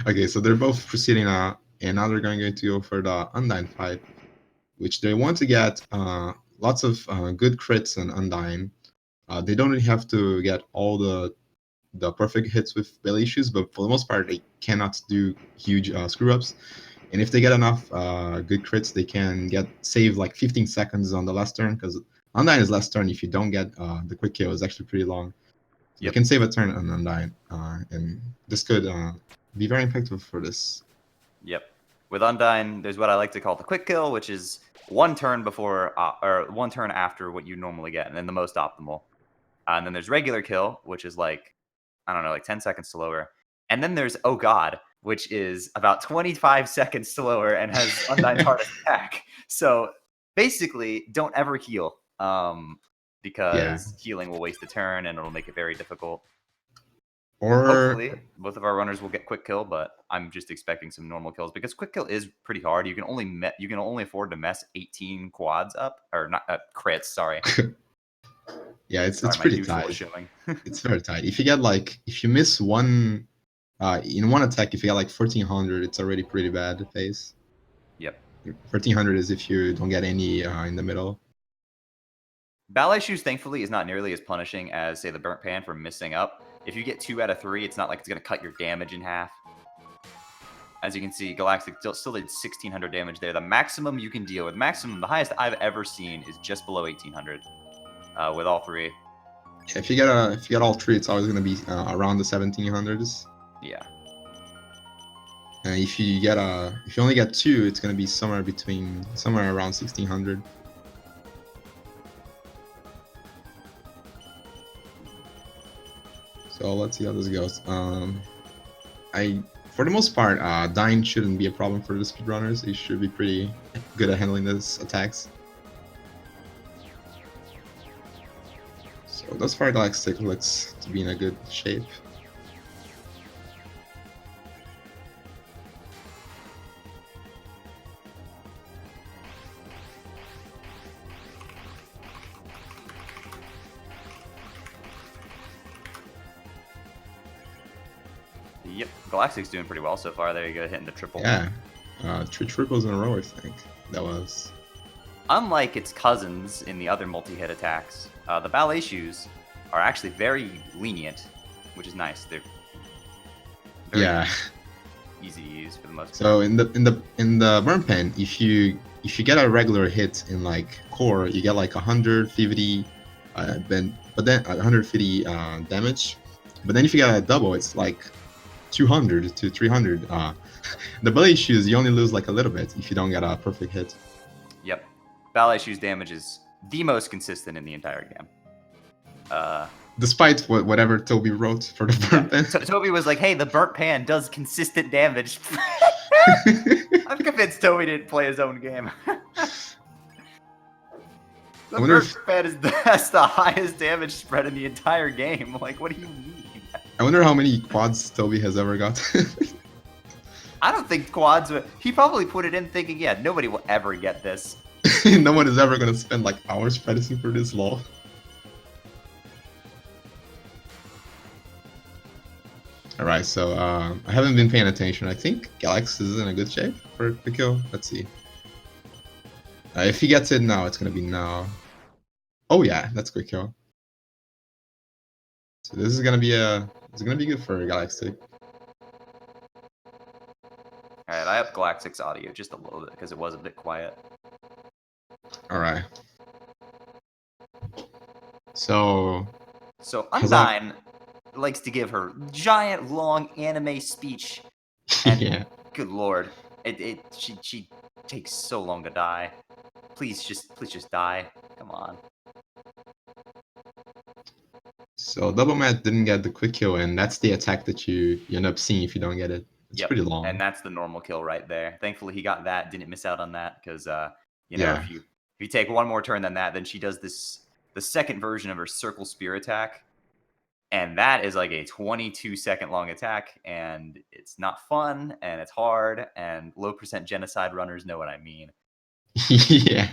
Okay, so they're both proceeding now, and now they're going to go for the Undyne fight, which they want to get lots of good crits and Undyne. They don't really have to get all the perfect hits with belly issues, but for the most part, they cannot do huge screw ups. And if they get enough good crits, they can save like 15 seconds on the last turn, because Undyne is last turn. If you don't get the quick kill, is actually pretty long. So you can save a turn on Undyne, and this could be very impactful for this. Yep. With Undyne, there's what I like to call the quick kill, which is one turn before or one turn after what you normally get, and then the most optimal. And then there's regular kill, which is like, I don't know, like 10 seconds slower. And then there's Oh God, which is about 25 seconds slower and has Undyne's hardest attack. So basically, don't ever heal, because healing will waste a turn and it'll make it very difficult. Or hopefully, both of our runners will get quick kill, but I'm just expecting some normal kills because quick kill is pretty hard. You can only afford to mess 18 quads up, or not crits. Sorry. Yeah, it's pretty tight. It's very tight. If you miss one in one attack, if you get like 1400, it's already pretty bad phase. Yep. 1300 is if you don't get any in the middle. Ballet Shoes, thankfully, is not nearly as punishing as, say, the Burnt Pan for missing up. If you get 2 out of 3, it's not like it's going to cut your damage in half. As you can see, Galactic still did 1600 damage there. The maximum you can deal with, the highest I've ever seen is just below 1800 with all 3. Yeah, if you get all 3, it's always going to be around the 1700s. Yeah. And if you only get 2, it's going to be somewhere around 1600. So let's see how this goes. For the most part, dying shouldn't be a problem for the speedrunners. They should be pretty good at handling these attacks. So thus far, Galaxtic looks to be in a good shape. Yep, Galactic's doing pretty well so far. There you go, hitting the triple. Yeah, 3 triples in a row, I think. That was. Unlike its cousins in the other multi-hit attacks, the Ballet Shoes are actually very lenient, which is nice. They're very easy to use for the most part. So in the burn pen, if you get a regular hit in like core, you get like 150, but then 150 damage. But then if you get a double, it's like 200 to 300. The Ballet Shoes, you only lose like a little bit if you don't get a perfect hit. Yep. Ballet Shoes damage is the most consistent in the entire game. Despite whatever Toby wrote for the burnt pan. Toby was like, hey, the burnt pan does consistent damage. I'm convinced Toby didn't play his own game. The burnt pan has the highest damage spread in the entire game. Like, what do you mean? I wonder how many quads Toby has ever got. I don't think quads. He probably put it in thinking, yeah, nobody will ever get this. No one is ever going to spend like hours practicing for this law. Alright, so I haven't been paying attention. I think Galax is in a good shape for the kill. Let's see. If he gets it now, it's going to be now. Oh yeah, that's quick kill. So this is going to be good for Galaxtic. Alright, I upped Galactic's audio just a little bit because it was a bit quiet. Alright. So Undyne likes to give her giant, long anime speech. And yeah. Good lord, she takes so long to die. Please just die. Come on. So double0mat didn't get the quick kill, and that's the attack that you end up seeing if you don't get it. It's Yep, pretty long. and that's the normal kill right there. Thankfully, he got that. Didn't miss out on that because you know, Yeah. if you take one more turn than that, then she does the second version of her circle spear attack, and that is like a 22-second long attack, and it's not fun, and it's hard, and low percent genocide runners know what I mean. Yeah.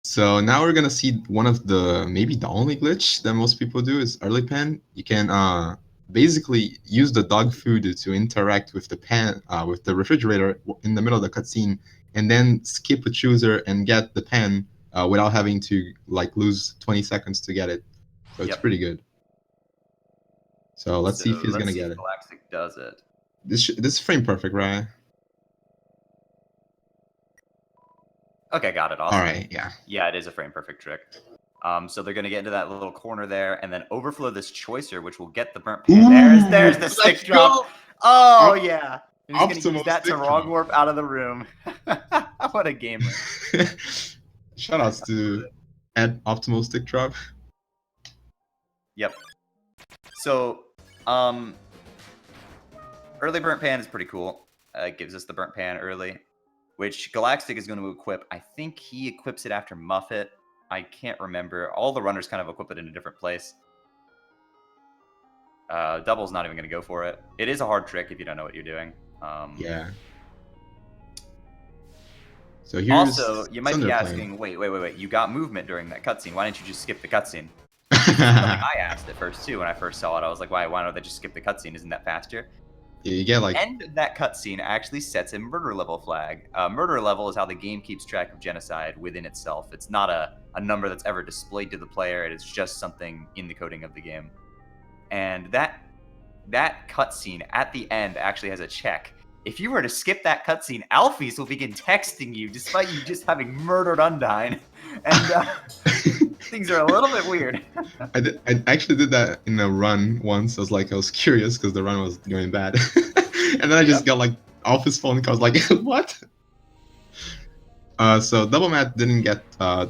So now we're gonna see one of the maybe the only glitch that most people do is early pan. You can basically use the dog food to interact with the pan with the refrigerator in the middle of the cutscene, and then skip a chooser and get the pan without having to like lose 20 seconds to get it. So it's Yep. pretty good. So let's see if he's Let's gonna see get if it. Galaxtic does it. This is frame perfect, right? Okay, got it. All Awesome. right, yeah. Yeah, it is a frame perfect trick. So they're gonna get into that little corner there, and then overflow this choicer, which will get the burnt pan. There's the stick Let's drop. go! Oh yeah, and he's gonna use Optimal that to stick wrong drop. warp out of the room. What a gamer! Shoutouts to Ed Optimal Stick Drop. Yep. So, early burnt pan is pretty cool. It gives us the burnt pan early, which Galactic is going to equip. I think he equips it after Muffet. I can't remember. All the runners kind of equip it in a different place. Double's not even going to go for it. It is a hard trick if you don't know what you're doing. Yeah. So here's Also, you might be asking, wait. You got movement during that cutscene. Why didn't you just skip the cutscene? This is something I asked at first too when I first saw it. I was like, why don't they just skip the cutscene? Isn't that faster? Yeah, you get like End of that cutscene actually sets a murder level flag. Murder level is how the game keeps track of genocide within itself. It's not a number that's ever displayed to the player. It is just something in the coding of the game. And that cutscene at the end actually has a check. If you were to skip that cutscene, Alphys will begin texting you despite you just having murdered Undyne. And things are a little bit weird. I actually did that in a run once. I was curious because the run was going bad, and then I just got like off his phone calls like what? So double0mat didn't get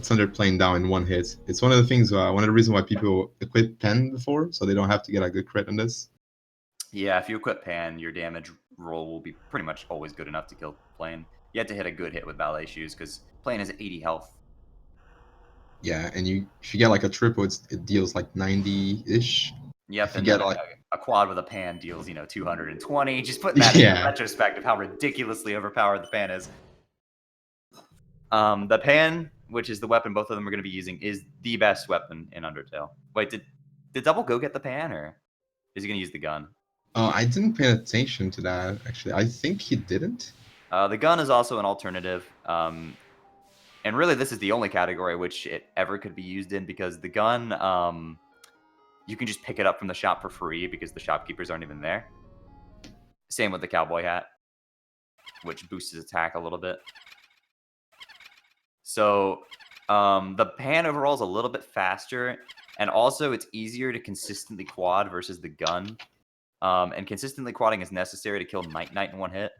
Thunder Plane down in one hit. It's one of the things, one of the reasons why people equip Pen before, so they don't have to get a good crit on this. Yeah, if you equip Pan, your damage roll will be pretty much always good enough to kill Plane. You have to hit a good hit with Ballet Shoes, because Plane has 80 health. Yeah, and if you get like a triple, it deals like 90-ish. Yep, If you and get then like a quad with a Pan deals, 220. Just putting that in retrospect of how ridiculously overpowered the Pan is. The Pan, which is the weapon both of them are going to be using, is the best weapon in Undertale. Wait, did Double go get the Pan, or is he going to use the gun? I didn't pay attention to that, actually. I think he didn't. The gun is also an alternative. And really, this is the only category which it ever could be used in, because the gun, you can just pick it up from the shop for free because the shopkeepers aren't even there. Same with the cowboy hat, which boosts his attack a little bit. So the Pan overall is a little bit faster, and also it's easier to consistently quad versus the gun. And consistently quadding is necessary to kill Night Knight in one hit.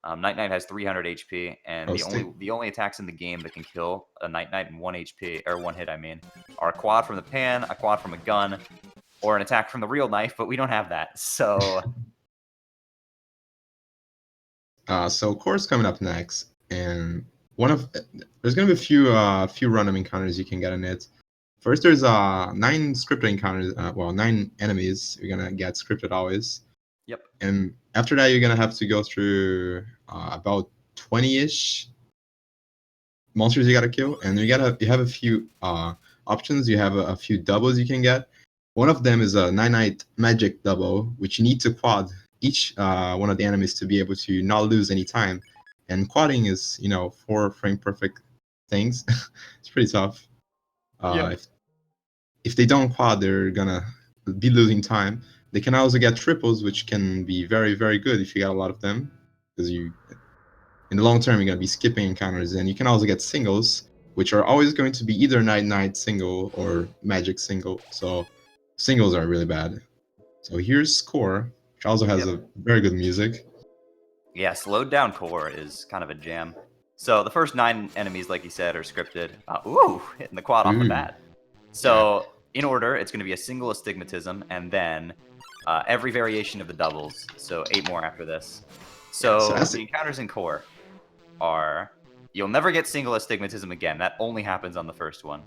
Night Knight has 300 HP, and the only attacks in the game that can kill a Night Knight in 1 HP, or 1 hit, I mean, are a quad from the Pan, a quad from a gun, or an attack from the real knife, but we don't have that, so... So Core's coming up next, and there's gonna be a few random encounters you can get in it. First, there's 9 scripted encounters. 9 enemies you're gonna get scripted always. Yep. And after that, you're gonna have to go through about 20-ish monsters you gotta kill, and you have a few options. You have a few doubles you can get. One of them is a 9-night magic double, which you need to quad each one of the enemies to be able to not lose any time. And quadding is 4 frame perfect things. It's pretty tough. If they don't quad, they're gonna be losing time. They can also get triples, which can be very, very good if you get a lot of them, because in the long term, you're going to be skipping encounters. And you can also get singles, which are always going to be either Night single or Magic single. So singles are really bad. So here's Core, which also has a very good music. Yeah, slowed down Core is kind of a jam. So the first 9 enemies, like you said, are scripted. Ooh, hitting the quad off the bat. So in order, it's going to be a single astigmatism, and then every variation of the doubles. So 8 more after this. So the encounters in core are, you'll never get single astigmatism again. That only happens on the first one.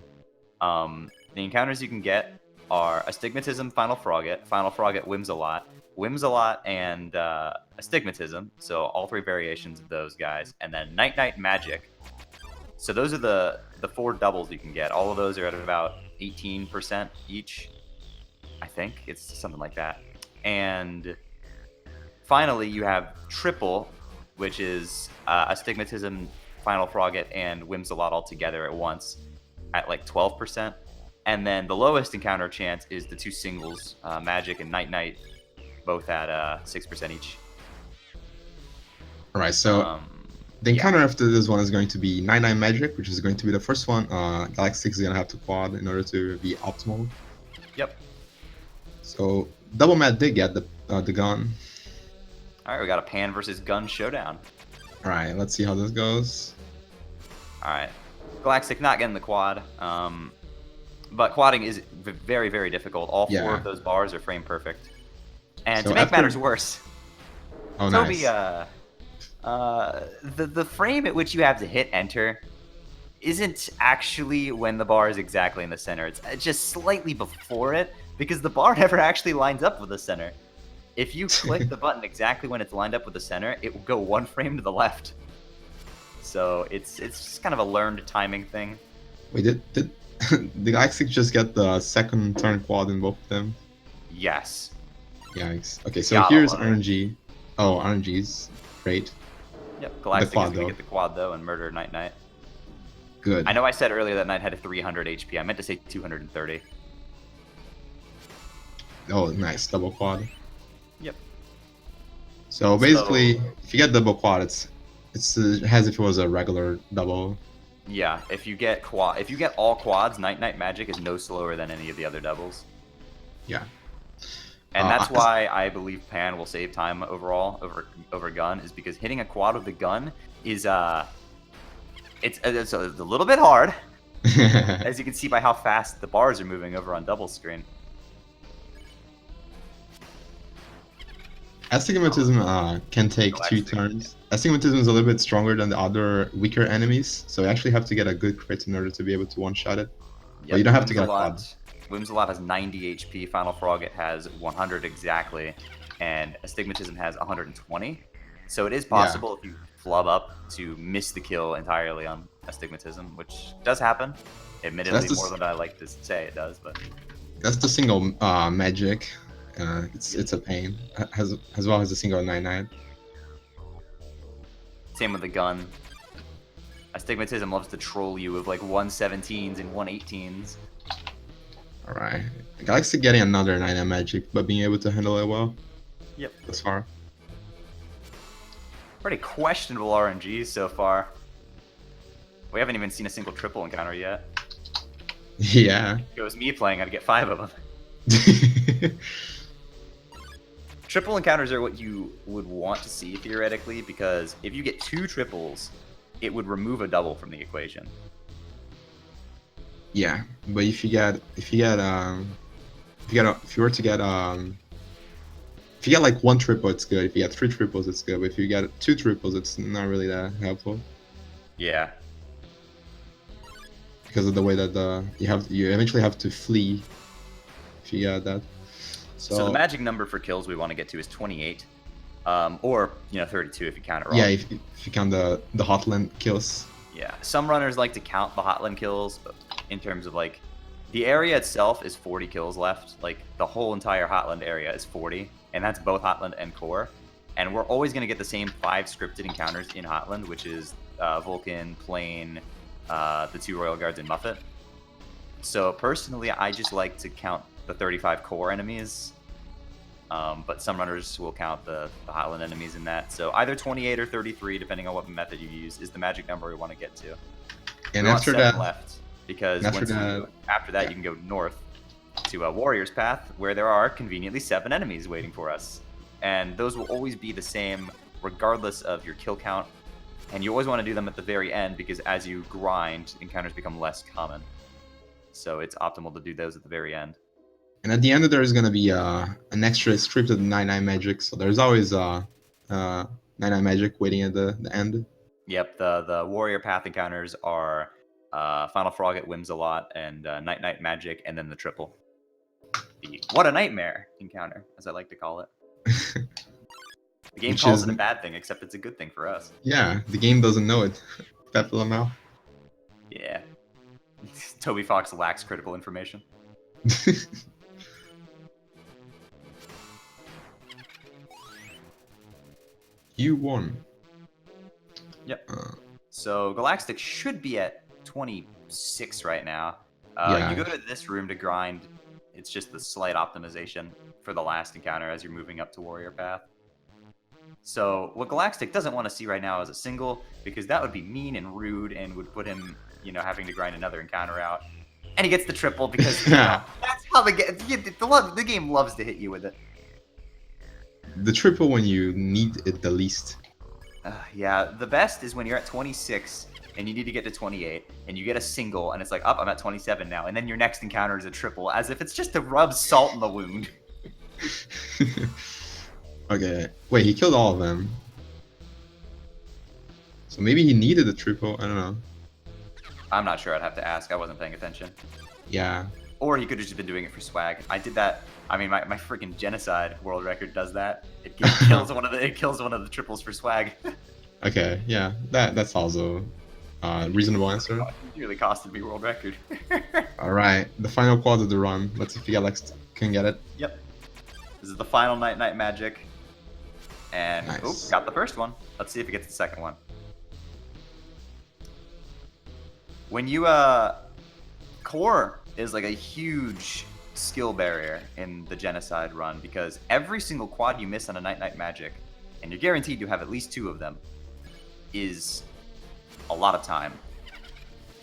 The encounters you can get are astigmatism, final frogget, whims a lot, and astigmatism. So all 3 variations of those guys, and then night magic. So those are the 4 doubles you can get. All of those are at about 18% each. I think it's something like that. And finally, you have triple, which is astigmatism, final frogget, and whims a lot all together at once at like 12%. And then the lowest encounter chance is the 2 singles, magic and night, both at 6% each. All right, so the encounter after this one is going to be night magic, which is going to be the first one. Galaxtic is going to have to quad in order to be optimal. Yep. So double0mat did get the gun. All right, we got a pan versus gun showdown. All right, let's see how this goes. All right, Galaxtic not getting the quad, but quadding is very, very difficult. All 4 of those bars are frame perfect. And so to make matters worse, Toby, nice. The frame at which you have to hit enter isn't actually when the bar is exactly in the center. It's just slightly before it, because the bar never actually lines up with the center. If you click the button exactly when it's lined up with the center, it will go 1 frame to the left. So it's just kind of a learned timing thing. Wait, did the Galaxtic just get the second turn quad in both of them? Yes. Yikes. Okay, so here's RNG. Oh, RNG's great. Yep, Galaxtic is going to get the quad though and murder Night. Good. I know I said earlier that Night had a 300 HP. I meant to say 230. Oh, nice. Double quad. Yep. So basically, if you get double quad, it's as if it was a regular double. Yeah, if you get all quads, Night magic is no slower than any of the other doubles. Yeah. And that's why I believe Pan will save time overall over gun, is because hitting a quad with the gun is it's a little bit hard, as you can see by how fast the bars are moving over on double screen. Astigmatism can take 2 turns. Astigmatism is a little bit stronger than the other weaker enemies, so you actually have to get a good crit in order to be able to one-shot it. Yep, but you don't have to get a quad. Whimsalot has 90 HP, Final Frogget has 100 exactly, and Astigmatism has 120. So it is possible if you flub up to miss the kill entirely on Astigmatism, which does happen. Admittedly, more than I like to say it does, but that's the single magic. It's a pain, as well as a single 9/9. Same with the gun. Astigmatism loves to troll you with like 117s and 118s. Alright. Galaxtic getting another 9 magic, but being able to handle it well. Yep. Thus far. Pretty questionable RNGs so far. We haven't even seen a single triple encounter yet. Yeah. If it was me playing, I'd get 5 of them. Triple encounters are what you would want to see theoretically, because if you get 2 triples, it would remove a double from the equation. Yeah, but if you were to get like 1 triple, it's good. If you get 3 triples, it's good. But if you get 2 triples, it's not really that helpful. Yeah. Because of the way that you eventually have to flee if you get that. So the magic number for kills we want to get to is 28, or 32 if you count it wrong. Yeah, if you count the hotland kills. Yeah, some runners like to count the hotland kills in terms of like the area itself is 40 kills left. Like the whole entire hotland area is 40, and that's both hotland and core. And we're always going to get the same 5 scripted encounters in hotland, which is Vulcan, Plane, the 2 Royal Guards, and Muffet. So personally, I just like to count the 35 core enemies, but some runners will count the hotland enemies in that. So either 28 or 33, depending on what method you use, is the magic number we want to get to. And after that, left, because after that you can go north to Warrior's Path, where there are conveniently 7 enemies waiting for us, and those will always be the same regardless of your kill count. And you always want to do them at the very end, because as you grind, encounters become less common. So it's optimal to do those at the very end. And at the end, there's gonna be an extra scripted 9-9 magic. So there's always 9-9 magic waiting at the end. Yep, the warrior path encounters are Final Frog at Whimsalot and Night Night Magic, and then the triple. The What a Nightmare encounter, as I like to call it. The game Which calls is- it a bad thing, except it's a good thing for us. Yeah, the game doesn't know it. double0mat. Yeah. Toby Fox lacks critical information. You won. Yep. So Galaxtic should be at 26 right now. Yeah. You go to this room to grind. It's just the slight optimization for the last encounter as you're moving up to Warrior Path. So what Galaxtic doesn't want to see right now is a single, because that would be mean and rude and would put him, having to grind another encounter out. And he gets the triple because that's how the game loves to hit you with it. The triple when you need it the least. Yeah, the best is when you're at 26 and you need to get to 28 and you get a single and it's like, I'm at 27 now. And then your next encounter is a triple, as if it's just to rub salt in the wound. Okay, wait, he killed all of them. So maybe he needed a triple, I don't know. I'm not sure, I'd have to ask, I wasn't paying attention. Yeah. Or he could have just been doing it for swag. I did that. I mean, my freaking Genocide world record does that. It kills one of the triples for swag. Okay, yeah, that's also a reasonable answer. It nearly costed me world record. Alright, the final quad of the run. Let's see if Galaxtic can get it. Yep. This is the final Night Night Magic. And, Nice. got the first one. Let's see if it gets the second one. When you, core is like a huge skill barrier in the Genocide run, because every single quad you miss on a Night Night Magic, and you're guaranteed to have at least 2 of them, is a lot of time.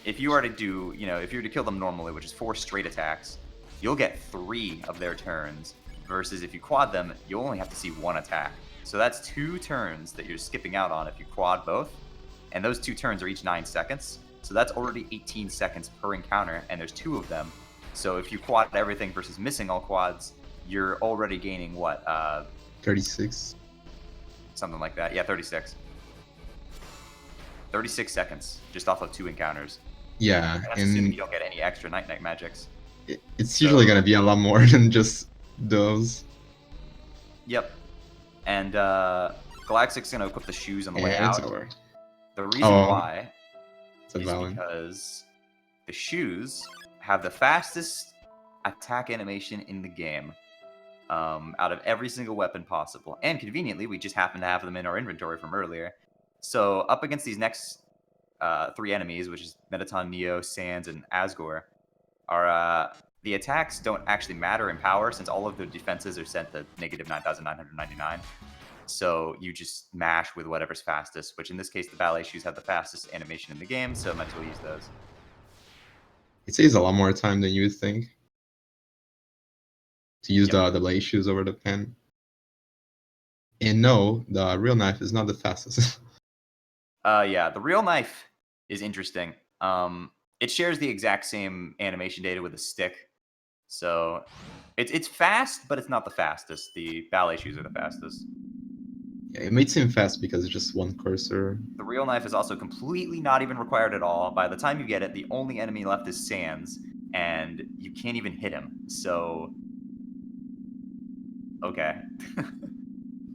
If you are to do, if you were to kill them normally, which is 4 straight attacks, you'll get 3 of their turns, versus if you quad them, you only have to see 1 attack. So that's 2 turns that you're skipping out on if you quad both, and those 2 turns are each 9 seconds. So that's already 18 seconds per encounter, and there's 2 of them. So if you quad everything versus missing all quads, you're already gaining what? 36. Something like that. Yeah, 36. 36 seconds just off of 2 encounters. Yeah, That's assuming and you don't get any extra Night Night Magics. it's usually gonna be a lot more than just those. Yep. And Galactic's gonna equip the shoes on the way And out. it's over. The reason Oh. why It's a is balance. because the shoes have the fastest attack animation in the game, out of every single weapon possible. And conveniently, we just happen to have them in our inventory from earlier. So up against these next 3 enemies, which is Mettaton, Neo, Sans, and Asgore, the attacks don't actually matter in power, since all of the defenses are set to negative 9,999. So you just mash with whatever's fastest, which in this case, the ballet shoes have the fastest animation in the game, so might as well use those. It saves a lot more time than you would think. To use Yep. the blade shoes over the pen. And no, the real knife is not the fastest. Yeah, the real knife is interesting. It shares the exact same animation data with a stick. So it's fast, but it's not the fastest. The ballet shoes are the fastest. Yeah, it might seem fast because it's just one cursor. The real knife is also completely not even required at all. By the time you get it, the only enemy left is Sans, and you can't even hit him. So, okay.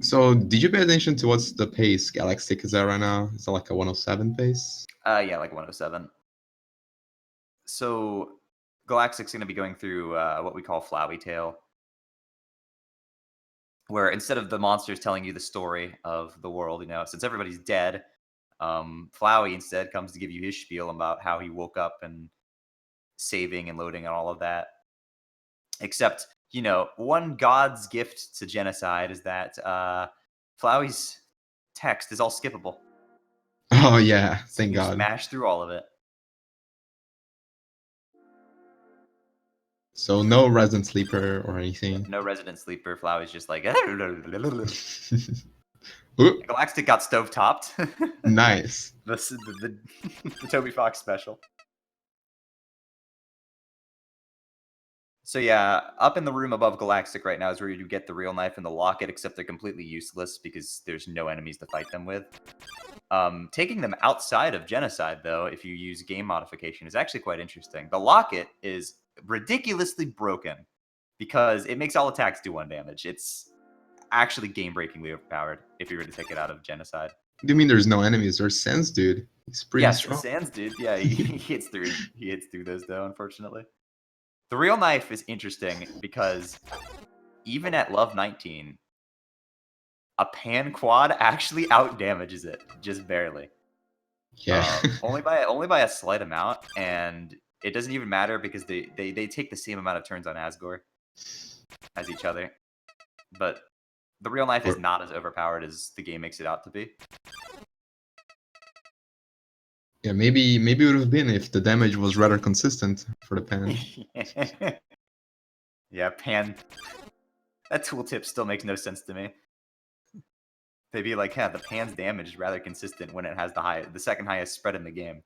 So, did you pay attention to what's the pace Galaxtic is at right now? Is it like a 107 pace? Yeah, like 107. So, Galactic's going to be going through what we call Flowey Tale, where instead of the monsters telling you the story of the world, since everybody's dead, Flowey instead comes to give you his spiel about how he woke up and saving and loading and all of that. Except, one god's gift to Genocide is that Flowey's text is all skippable. Oh yeah, So thank you can God. just mash through all of it. So no resident sleeper or anything. No resident sleeper. Flowey's just like, Ooh, Galactic got stove-topped. nice. the Toby Fox special. So yeah, up in the room above Galactic right now is where you get the real knife and the locket, except they're completely useless because there's no enemies to fight them with. Taking them outside of Genocide, though, if you use game modification, is actually quite interesting. The locket is ridiculously broken because it makes all attacks do 1 damage. It's actually game-breakingly overpowered if you were to take it out of Genocide. What do you mean there's no enemies? There's Sans, dude. He's pretty Yes, strong. Sans, dude. Yeah, he hits through. He hits through those though, unfortunately. The real knife is interesting because even at Love 19, a pan quad actually out damages it, just barely. Yeah. Only by a slight amount, and it doesn't even matter because they take the same amount of turns on Asgore as each other. But the real knife is not as overpowered as the game makes it out to be. Yeah, maybe it would have been if the damage was rather consistent for the pan. Yeah, pan. That tooltip still makes no sense to me. They'd be like, yeah, the pan's damage is rather consistent when it has the second highest spread in the game.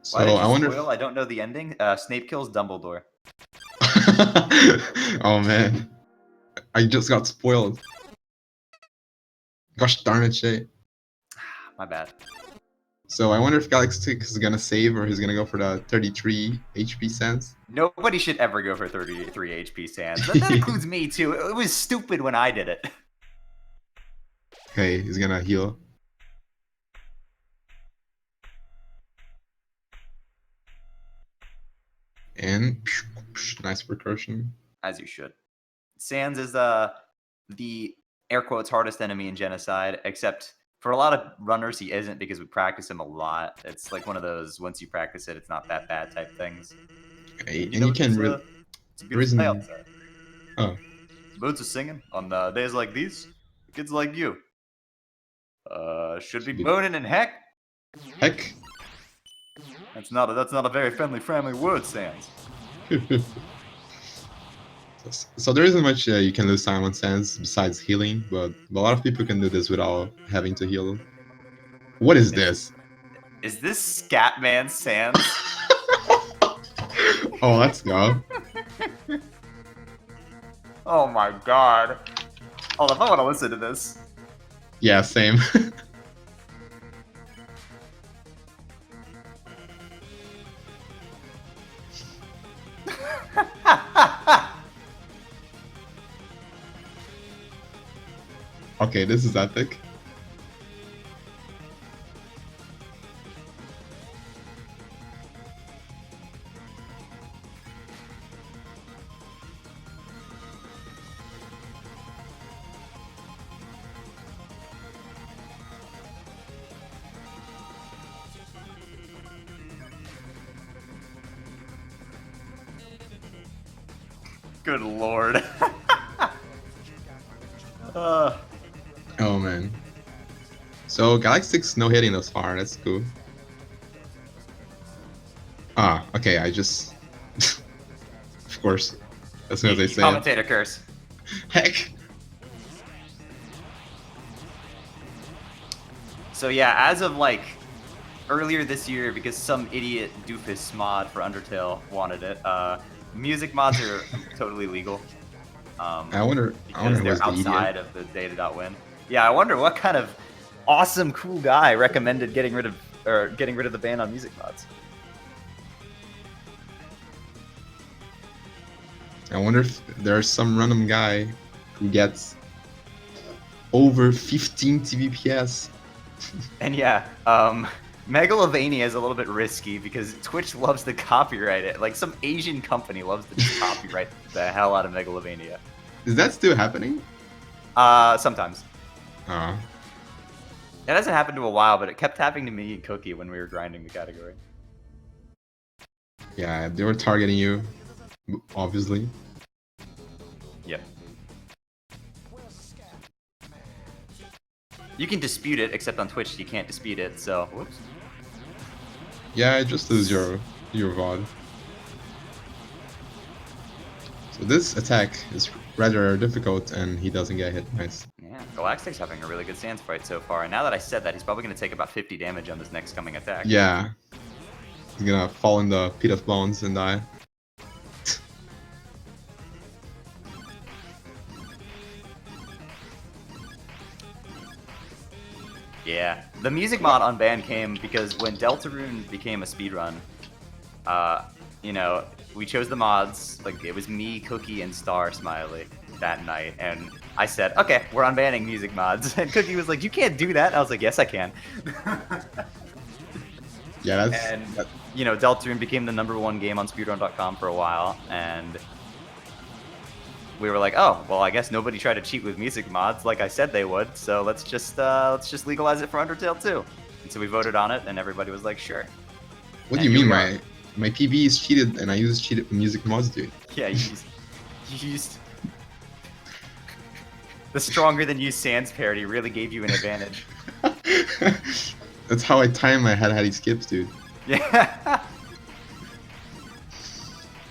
So Why did you I wonder. spoil? I don't know the ending. Snape kills Dumbledore. Oh man, I just got spoiled. Gosh darn it, Shay. My bad. So I wonder if Galaxtic is gonna save or he's gonna go for the 33 HP Sans. Nobody should ever go for 33 HP Sans. That includes me too. It was stupid when I did it. Okay, he's gonna heal. And nice recursion. As you should. Sans is the air quotes hardest enemy in Genocide, except for a lot of runners he isn't because we practice him a lot. It's like one of those once you practice it, it's not that bad type things. Okay, and you can really. It's a beautiful day outside. Oh. Birds are singing on days like these. Kids like you. Should be moaning and heck. Heck. That's not a very family word, Sans. So there isn't much you can lose time on Sans besides healing, but a lot of people can do this without having to heal. What is this? Is this Scatman Sans? Oh, let's go. Oh my god. Hold on, I want to listen to this. Yeah, same. Okay, this is epic. Good lord. Oh man. So Galaxtic's no hitting thus far, that's cool. Ah, okay, I just of course. As soon as I say Commentator curse. Heck. So yeah, as of like earlier this year, because some idiot doofus mod for Undertale wanted it, music mods are totally legal. I wonder because they're who's the outside idiot. of the data.win. Yeah, I wonder what kind of awesome, cool guy recommended getting rid of the ban on music mods. I wonder if there's some random guy who gets over 15 TBPS. And yeah, Megalovania is a little bit risky because Twitch loves to copyright it. Like some Asian company loves to just copyright the hell out of Megalovania. Is that still happening? Sometimes. Oh. It hasn't happened to a while, but it kept happening to me and Cookie when we were grinding the category. Yeah, they were targeting you, obviously. Yep. You can dispute it, except on Twitch you can't dispute it, so whoops. Yeah, just lose your VOD. So this attack is rather difficult and he doesn't get hit. Nice. Yeah, Galactic's having a really good Sans fight so far, and now that I said that, he's probably going to take about 50 damage on this next coming attack. Yeah. He's gonna fall in the pit of bones and die. Yeah, the music mod unbanned came because when Deltarune became a speedrun, you know, we chose the mods. Like it was me, Cookie, and Star Smiley that night, and I said, "Okay, we're unbanning music mods." And Cookie was like, "You can't do that." I was like, "Yes, I can." Yeah, And you know, Deltarune became the #1 game on speedrun.com for a while, and we were like, "Oh, well, I guess nobody tried to cheat with music mods like I said they would, so let's just legalize it for Undertale too." And so we voted on it, and everybody was like, "Sure." What do And you here mean? we are. My PB is cheated, and I use cheated music mods, dude. Yeah, you used the stronger than you Sans parody really gave you an advantage. That's how I time my head he skips, dude. Yeah.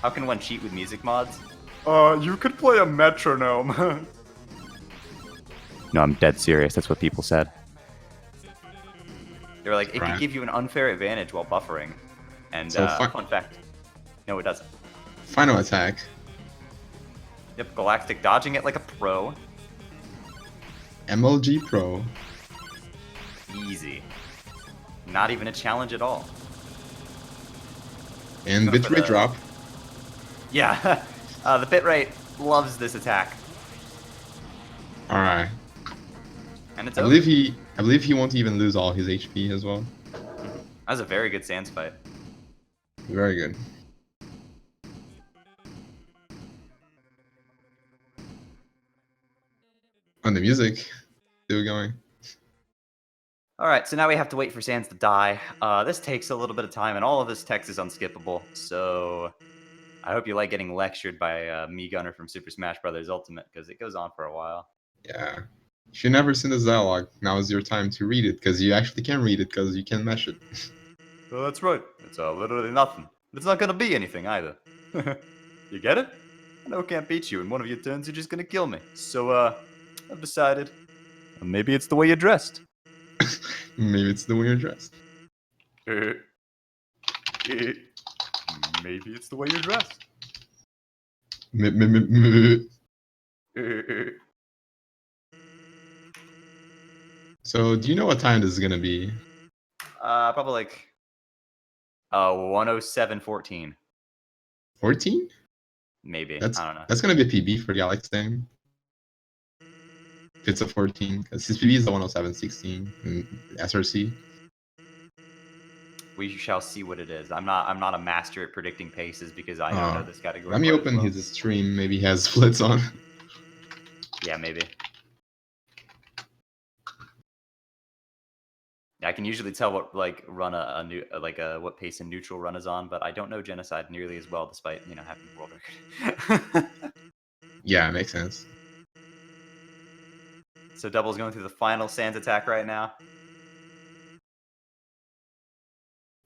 How can one cheat with music mods? You could play a metronome. No, I'm dead serious. That's what people said. They were like, it could give you an unfair advantage while buffering. And So fun fact, no, it doesn't. Final attack. Yep, Galactic dodging it like a pro. MLG Pro. Easy. Not even a challenge at all. And bitrate drop. Yeah, the bitrate loves this attack. Alright. And it's I believe he won't even lose all his HP as well. That was a very good Sans fight. Very good. On the music, still going. Alright, so now we have to wait for Sans to die. This takes a little bit of time, and all of this text is unskippable, so I hope you like getting lectured by me Gunner from Super Smash Bros. Ultimate, because it goes on for a while. Yeah. If you've never seen this dialogue, now is your time to read it, because you actually can read it, because you can mesh it. Oh, that's right. It's literally nothing. It's not gonna be anything either. You get it? I know I can't beat you. In one of your turns, you're just gonna kill me. So, I've decided. Maybe it's the way you're dressed. Maybe it's the way you're dressed. Maybe it's the way you're dressed. So, do you know what time this is gonna be? Probably like 107:14. 14? Maybe. That's I don't know. that's gonna be a PB for Galaxtic. If it's a 14, because his PB is the 107.16 in SRC. We shall see what it is. I'm not a master at predicting paces because I don't know this category. Let me open his stream. Maybe he has splits on. Yeah, maybe. I can usually tell what run what pace a neutral run is on, but I don't know Genocide nearly as well, despite having the world record. Yeah, it makes sense. So Double's going through the final Sans attack right now.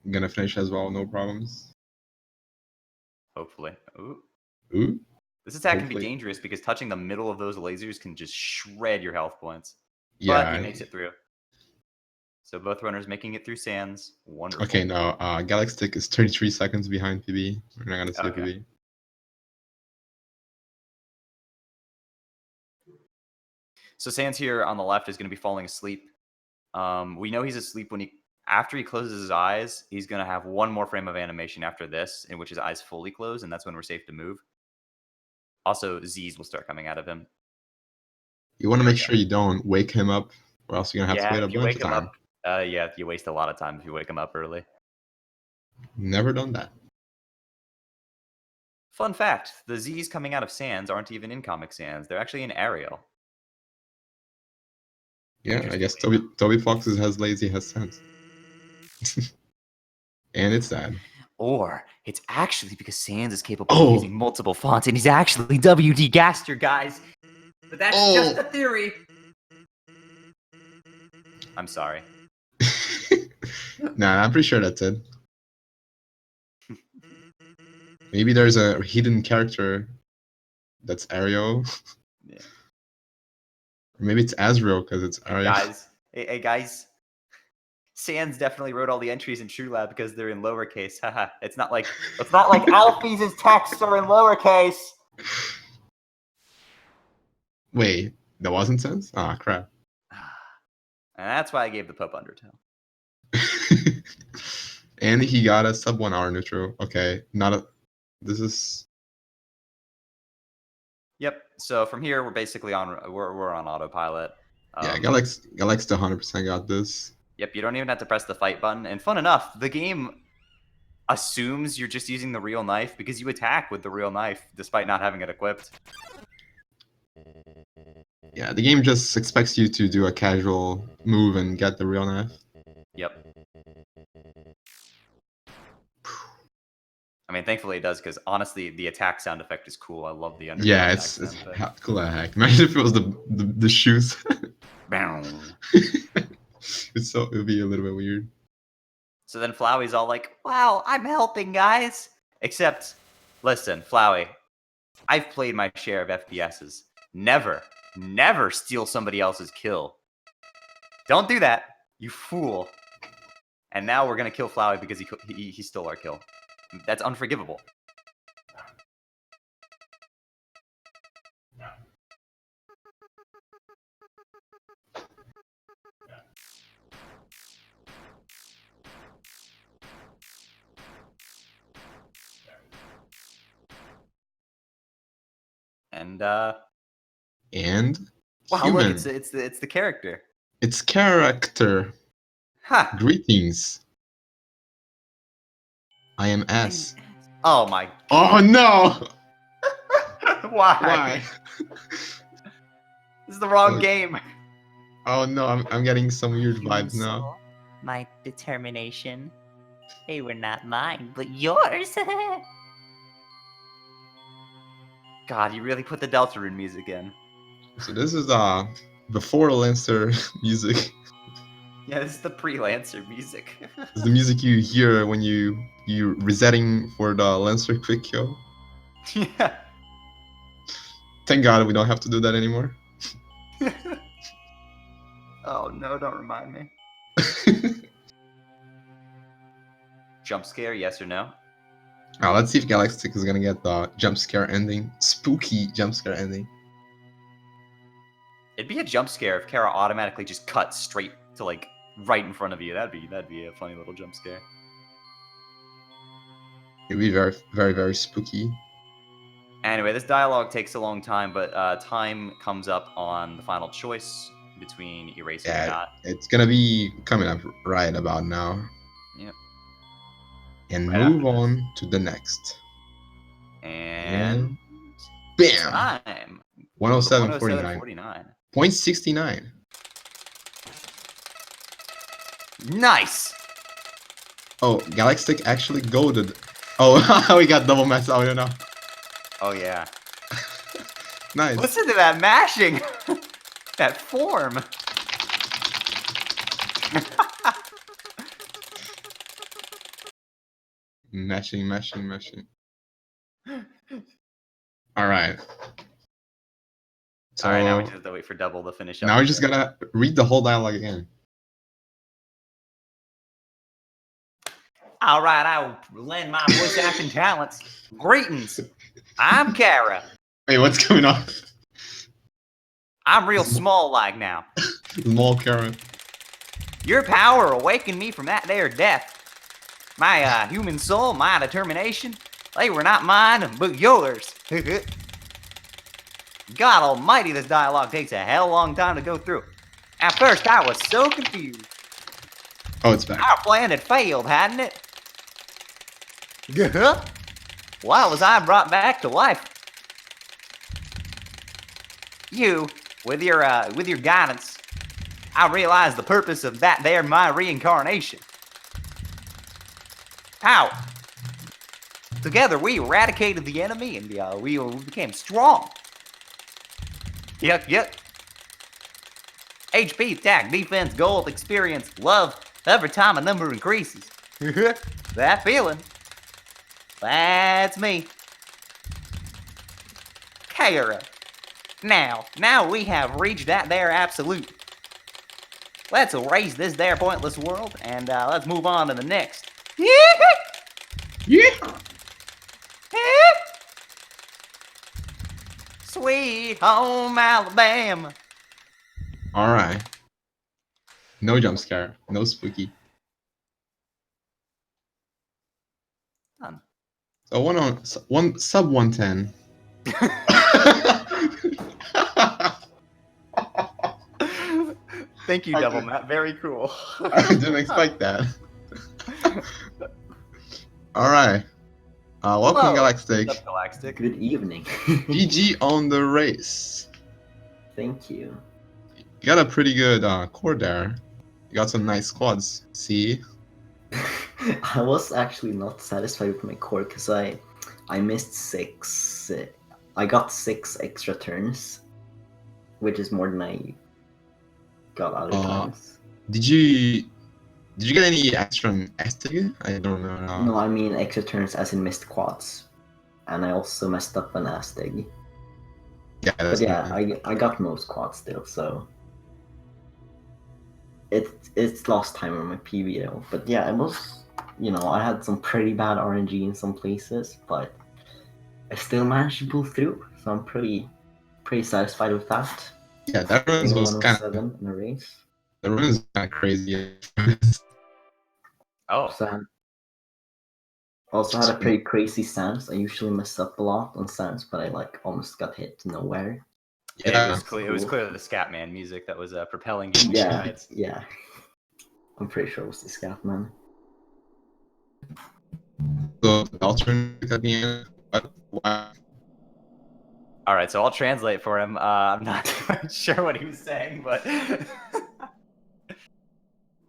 I'm gonna finish as well, no problems. Hopefully. Ooh. Ooh. This attack can be dangerous because touching the middle of those lasers can just shred your health points. Yeah. But he makes it through. So both runners making it through Sans. Wonderful. Okay, no, Galaxtic is 33 seconds behind PB. We're not gonna see a PB. So Sans here on the left is going to be falling asleep. We know he's asleep after he closes his eyes. He's going to have one more frame of animation after this, in which his eyes fully close, and that's when we're safe to move. Also, Z's will start coming out of him. You want to make sure you don't wake him up, or else you're gonna have to wait a bunch of time. Yeah, you waste a lot of time if you wake him up early. Never done that. Fun fact: the Z's coming out of Sans aren't even in Comic Sans; they're actually in Ariel. Yeah, I guess Toby Fox has lazy, has sense. And it's sad. Or it's actually because Sans is capable of using multiple fonts, and he's actually WD Gaster, guys. But that's just a theory. I'm sorry. Nah, I'm pretty sure that's it. Maybe there's a hidden character that's Ariel. Yeah. Or maybe it's Azrael because it's Ariel. Hey guys. Sans definitely wrote all the entries in TrueLab because they're in lowercase. Haha. It's not like Alphys' texts are in lowercase. Wait, that wasn't Sans? Ah, crap. And that's why I gave the Pope Undertale. And he got a sub 1 hour neutral. Okay, not a. This is. Yep. So from here, we're basically on autopilot. Yeah, Galax 100% got this. Yep. You don't even have to press the fight button. And fun enough, the game assumes you're just using the real knife because you attack with the real knife despite not having it equipped. Yeah, the game just expects you to do a casual move and get the real knife. Yep. I mean, thankfully it does, because honestly, the attack sound effect is cool. I love the Undertale Yeah, attack it's sound effect. cool as heck. Imagine if it was the shoes. It would be a little bit weird. So then Flowey's all like, wow, I'm helping, guys. Except, listen, Flowey, I've played my share of FPSs. Never steal somebody else's kill. Don't do that, you fool. And now we're going to kill Flowey because he stole our kill. That's unforgivable. And wow, look, human. it's the character. It's character. Ha! Greetings. I am S. Oh my. Oh no! Why? Why? This is the wrong game. Oh no, I'm getting some weird Human vibes now. soul, my determination. They were not mine, but yours. God, you really put the Deltarune music in. So this is before Lancer music. Yeah, this is the pre-Lancer music. This is the music you hear when you resetting for the Lancer quick kill. Yeah. Thank God we don't have to do that anymore. Oh no, don't remind me. Jump scare, yes or no? Now let's see if Galaxtic is gonna get the jump scare ending. Spooky jump scare ending. It'd be a jump scare if Kara automatically just cut straight to like right in front of you. That'd be a funny little jump scare. It'd be very, very, very spooky. Anyway, this dialogue takes a long time, but time comes up on the final choice between erasing or not. It's gonna be coming up right about now. Yep. And Right move on to the next. And bam! Time. 107.49. 0.69. Nice! Oh, Galaxtic actually goaded. Oh, we got double mats. Oh, I don't know. Oh, yeah. Nice. Listen to that mashing! That form! Mashing. Alright. So, Alright, now we just have to wait for Double to finish up. Now we just gotta read the whole dialogue again. Alright, I will lend my voice acting talents. Greetings! I'm Kara. Wait, what's going on? I'm real small like now. Small Karen. Your power awakened me from that there death. My human soul, my determination, they were not mine, but yours. God almighty, this dialogue takes a hell long time to go through. At first, I was so confused. Oh, it's back. Our plan had failed, hadn't it? Why was I brought back to life? You, with your guidance, I realized the purpose of that there my reincarnation. How? Together we eradicated the enemy and we became strong. Yuck. HP, attack, defense, gold, experience, love. Every time a number increases. That feeling. That's me. Kara. Now we have reached that there absolute. Let's erase this there pointless world and let's move on to the next. Yeah. Sweet home Alabama. Alright. No jump scare. No spooky. Done. So one sub 110. Thank you, Okay. double0mat. Very cool. I didn't expect that. All right. Welcome, Hello. Galaxtic. What's up, Galactic? Good evening. GG on the race. Thank you. You got a pretty good core there. You got some nice squads. See? I was actually not satisfied with my core because I missed 6. I got 6 extra turns, which is more than I got other times. Did you get any extra Estig? I don't know. No, I mean extra turns as in missed quads, and I also messed up an Asteg. Yeah, But yeah, I got most quads still, so it's lost time on my PV though. But yeah, it was, you know, I had some pretty bad RNG in some places, but I still managed to pull through, so I'm pretty satisfied with that. Yeah, that run was kind of 107 in a race. the run is kind of crazy. Oh, So also had a pretty crazy stance. I usually mess up a lot on stance, but I like almost got hit to nowhere. Yeah. it was clear. It was Cool. clearly the Scatman music that was propelling you. Yeah, yeah. I'm pretty sure it was the Scatman. So the alternate at the end. But wow. All right, so I'll translate for him. I'm not quite sure what he was saying, but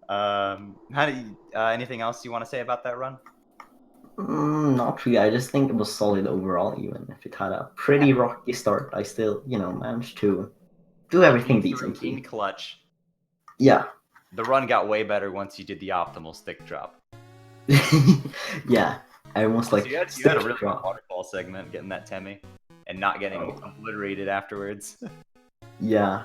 how do you, anything else you want to say about that run? Not really. I just think it was solid overall, even if it had a pretty rocky start. I still, you know, managed to do everything In decently. clutch. Yeah. The run got way better once you did the optimal stick drop. Yeah. I almost like So you had a stick really good drop. waterfall segment, getting that Temi, and not getting obliterated afterwards. Yeah.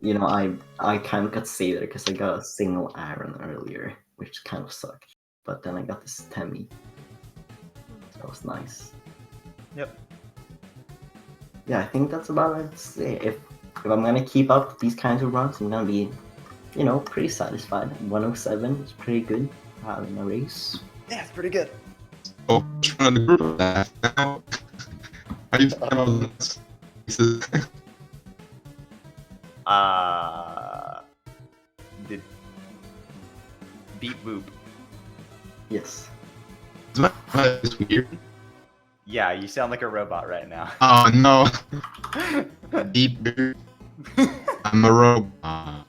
You know, I kind of got saved there because I got a single Aaron earlier, which kind of sucked. But then I got this Temi. So that was nice. Yep. Yeah, I think that's about it to say. If I'm gonna keep up these kinds of runs, I'm gonna be, you know, pretty satisfied. 107 is pretty good in a race. Yeah, it's pretty good. Oh, which one of the group of that now? How do you find all the pieces? The beep boop. Yes. It's weird. Yeah, you sound like a robot right now. Oh no. Deep boot. I'm a robot.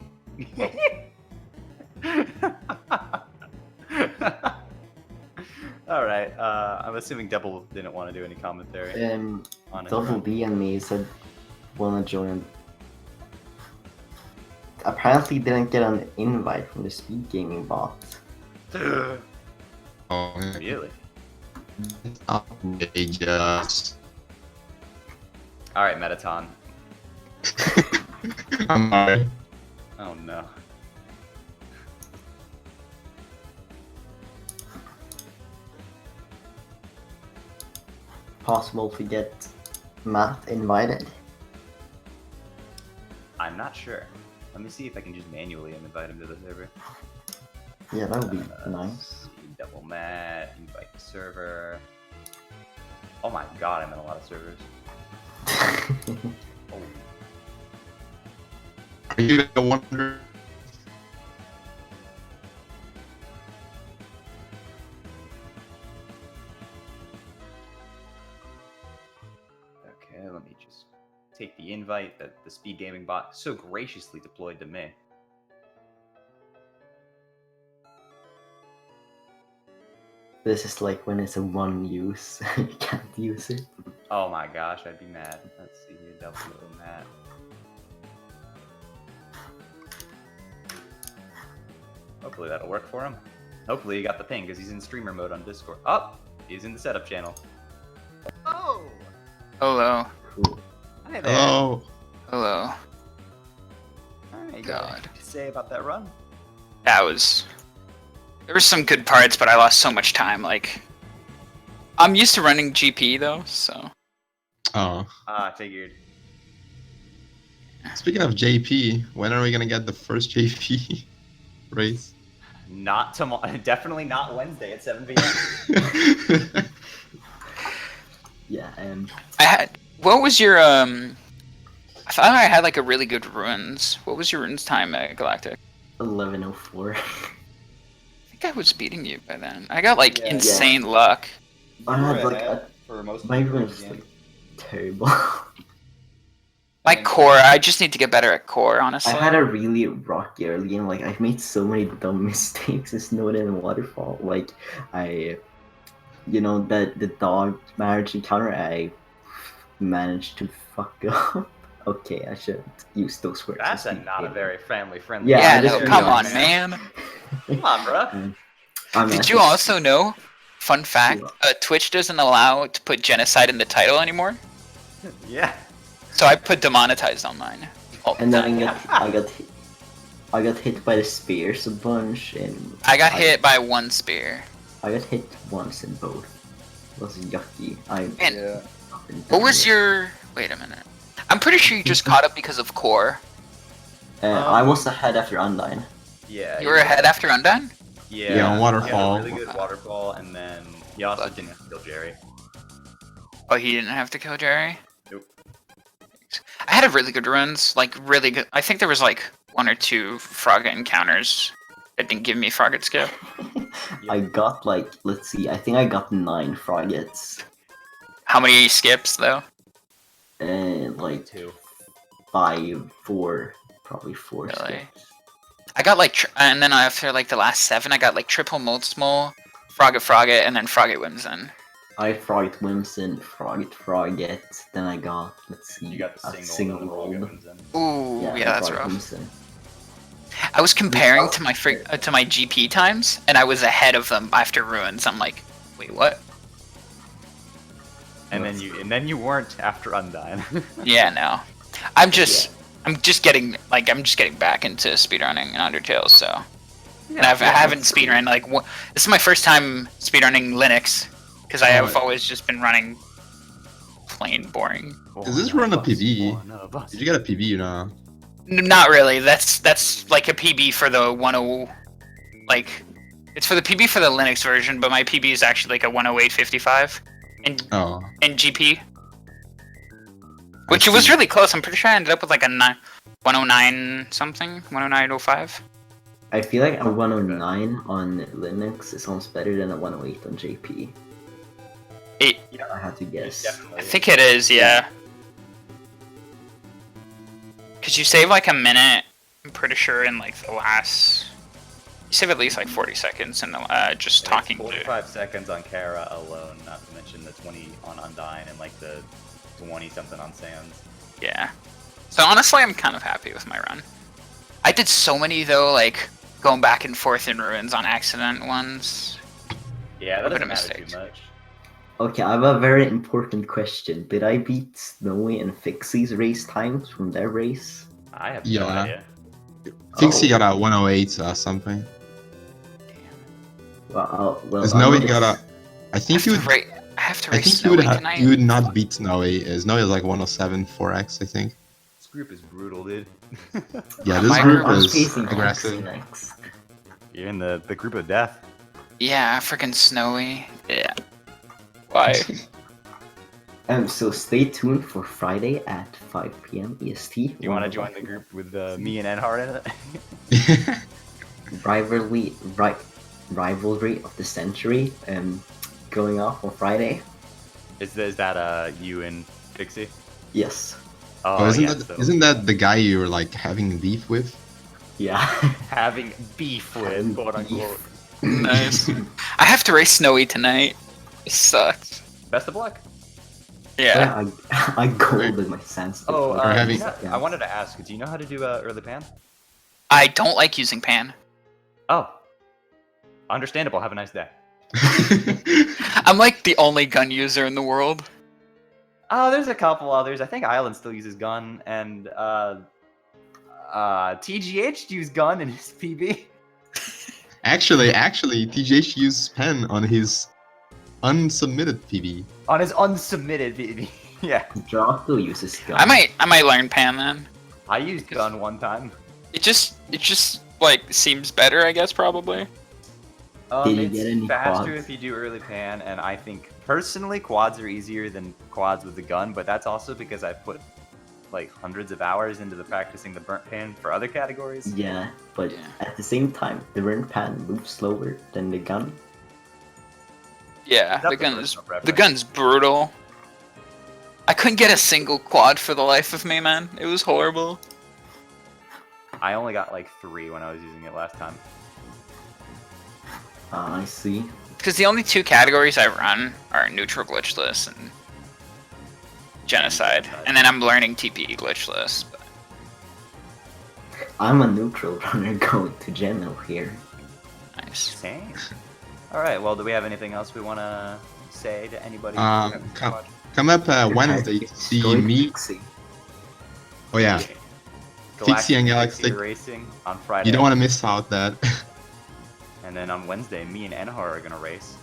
All right. I'm assuming Double didn't want to do any commentary on it. Double B and me said wanna join. Apparently didn't get an invite from the SpeedGaming bot. Oh, Really? it's outrageous. All right, Metaton. I'm alright. Oh no. Possible to get Matt invited. I'm not sure. Let me see if I can just manually invite him to the server. Yeah, that would be nice. double0mat, invite the server. Oh my god, I'm in a lot of servers. Oh. Are you the wonder? Okay, let me just take the invite that the SpeedGaming bot so graciously deployed to me. This is like when it's a one use, you can't use it. Oh my gosh, I'd be mad. Let's see here, double0mat. Hopefully that'll work for him. Hopefully he got the ping because he's in streamer mode on Discord. Oh, he's in the setup channel. Oh, Hello. Cool. hi there. Hello. Hello. Alright, God. anything to say about that run? That was... There were some good parts, but I lost so much time, like... I'm used to running GP, though, so... Oh. Ah, I figured. Speaking of JP, when are we gonna get the first JP race? Not tomorrow. Definitely not Wednesday at 7 p.m. Yeah, I had. What was your I thought I had like a really good ruins. What was your ruins time at Galactic? 11:04. I think I was beating you by then. I got like Yeah. insane luck. I You were had like ahead for most of my the ruins game. like terrible. My core, I just need to get better at core, honestly. I had a really rocky early game. Like I've made so many dumb mistakes in Snowden and Waterfall. Like the dog marriage encounter, I managed to fuck up. Okay, I shouldn't use those words. That's in not a speedgaming. very friendly. Yeah, yeah, I just no, come on, realized. man. Come on, bro. Did you also know? Fun fact: Twitch doesn't allow to put genocide in the title anymore. Yeah. So I put demonetized on mine. And then I got hit by the spears a bunch, and I got hit by one spear. I got hit once in both. It was yucky. And Yeah. what was your? Wait a minute. I'm pretty sure you just caught up because of core. I was ahead after Undyne. Yeah. You were ahead after Undone? Yeah. Yeah, on He Waterfall. had a really good waterfall, and then he also didn't have to kill Jerry. Oh, he didn't have to kill Jerry? Nope. I had a really good runs, like really good. I think there was like 1 or 2 Frogget encounters that didn't give me Frogget skip. I got like, let's see, I think I got 9 Froggets. How many skips though? And like 2. 5, 4, probably 4 Really? skips. I got like, and then after like the last 7, I got like triple Moldsmole, Frogget, and then Frogget Whimsun. I Frogget Whimsun, Frogget, then I got, let's see, You got a the single single roll. Ooh, yeah, that's Frogget rough. Whimsun. I was comparing to my to my GP times, and I was ahead of them after ruins. I'm like, wait, what? And then you weren't after Undyne. Yeah, no. I'm just getting back into speedrunning and Undertale, so. And I haven't speedrun like this is my first time speedrunning Linux because I have always just been running plain boring. Is this run a PB? Did you get a PB, you know? Not really. That's like a PB for the 10, like it's for the PB for the Linux version, but my PB is actually like a 108.55 in GP. Which was really close. I'm pretty sure I ended up with like a 109 something, 109.05. I feel like a 109 on Linux is almost better than a 108 on JP. I had to guess. I think it is, yeah. Cause you save like a minute, I'm pretty sure, in like the last. You save at least like 40 seconds in the just talking to. 45 seconds on Kara alone, not to mention the 20 on Undyne and like the 20 something on Sands. Yeah. So honestly, I'm kind of happy with my run. I did so many though, like going back and forth in ruins on accident ones. Yeah, that Would've been doesn't a matter mistake. too much. Okay, I have a very important question. Did I beat Snowy and Fixie's race times from their race? I have no idea. I think he got a 108 something. Well, Snowy got a. I think you would. I have to I race think Snowy tonight. you would not beat Snowy. Snowy is like 107 4x, I think. This group is brutal, dude. Yeah, My this group group is facing aggressive. next. You're in the group of death. Yeah, freaking Snowy. Yeah. Why? So stay tuned for Friday at 5 p.m. EST. You want to join the group with me and Enhard in it? Rivalry of the century going off on Friday. Is that you and Pixie? Yes. Oh, yeah, isn't that the guy you were like having beef with? Yeah. having beef with, quote unquote. Nice. I have to race Snowy tonight. It sucks. Best of luck. Yeah. I golded my sense. Oh, having- I wanted to ask, do you know how to do early pan? I don't like using pan. Oh, understandable. Have a nice day. I'm like the only gun user in the world. Oh, there's a couple others. I think Island still uses gun, and TGH used gun in his PB. Actually, TJH used pen on his unsubmitted PB. On his unsubmitted PB. Yeah. Draco uses gun. I might learn pan then. I used gun one time. It just like seems better, I guess, probably. Did you It's get any faster quads? if you do early pan, and I think personally quads are easier than quads with the gun, but that's also because I put like hundreds of hours into the practicing the burnt pan for other categories. Yeah, but Yeah. at the same time, the burnt pan moves slower than the gun. Yeah, That's the a gun is personal preference. the gun's brutal. I couldn't get a single quad for the life of me, man. It was horrible. I only got like 3 when I was using it last time. I see. Because the only 2 categories I run are neutral glitchless and genocide, and then I'm learning TPE glitchless. But... I'm a neutral runner going to Geno here. Nice. Same. All right. Well, do we have anything else we want to say to anybody? Come up Wednesday to see Destroy me. Pixie. Oh yeah, Fixie and Galaxtic. Racing on Friday. you don't want to miss out that. And then on Wednesday, me and Enhar are gonna race.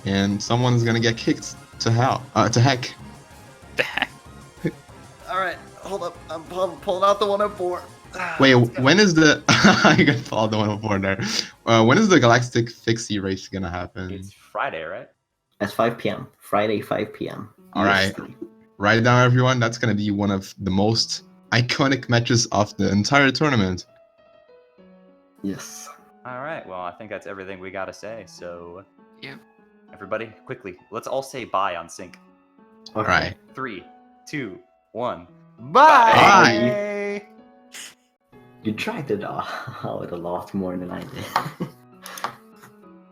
And someone's gonna get kicked to hell. To heck. All right. Hold up. I'm pulling out the 104. Wait, when is the? I got followed the 104 there. When is the Galactic Fixie race gonna happen? It's Friday, right? At 5 p.m. Friday, 5 p.m. All right. EST. Write it down, everyone. That's gonna be one of the most iconic matches of the entire tournament. Yes. All right. Well, I think that's everything we gotta say. So, Yep. everybody, quickly, let's all say bye on sync. All right. 3, 2, 1. Bye. You tried it out a lot more than I did.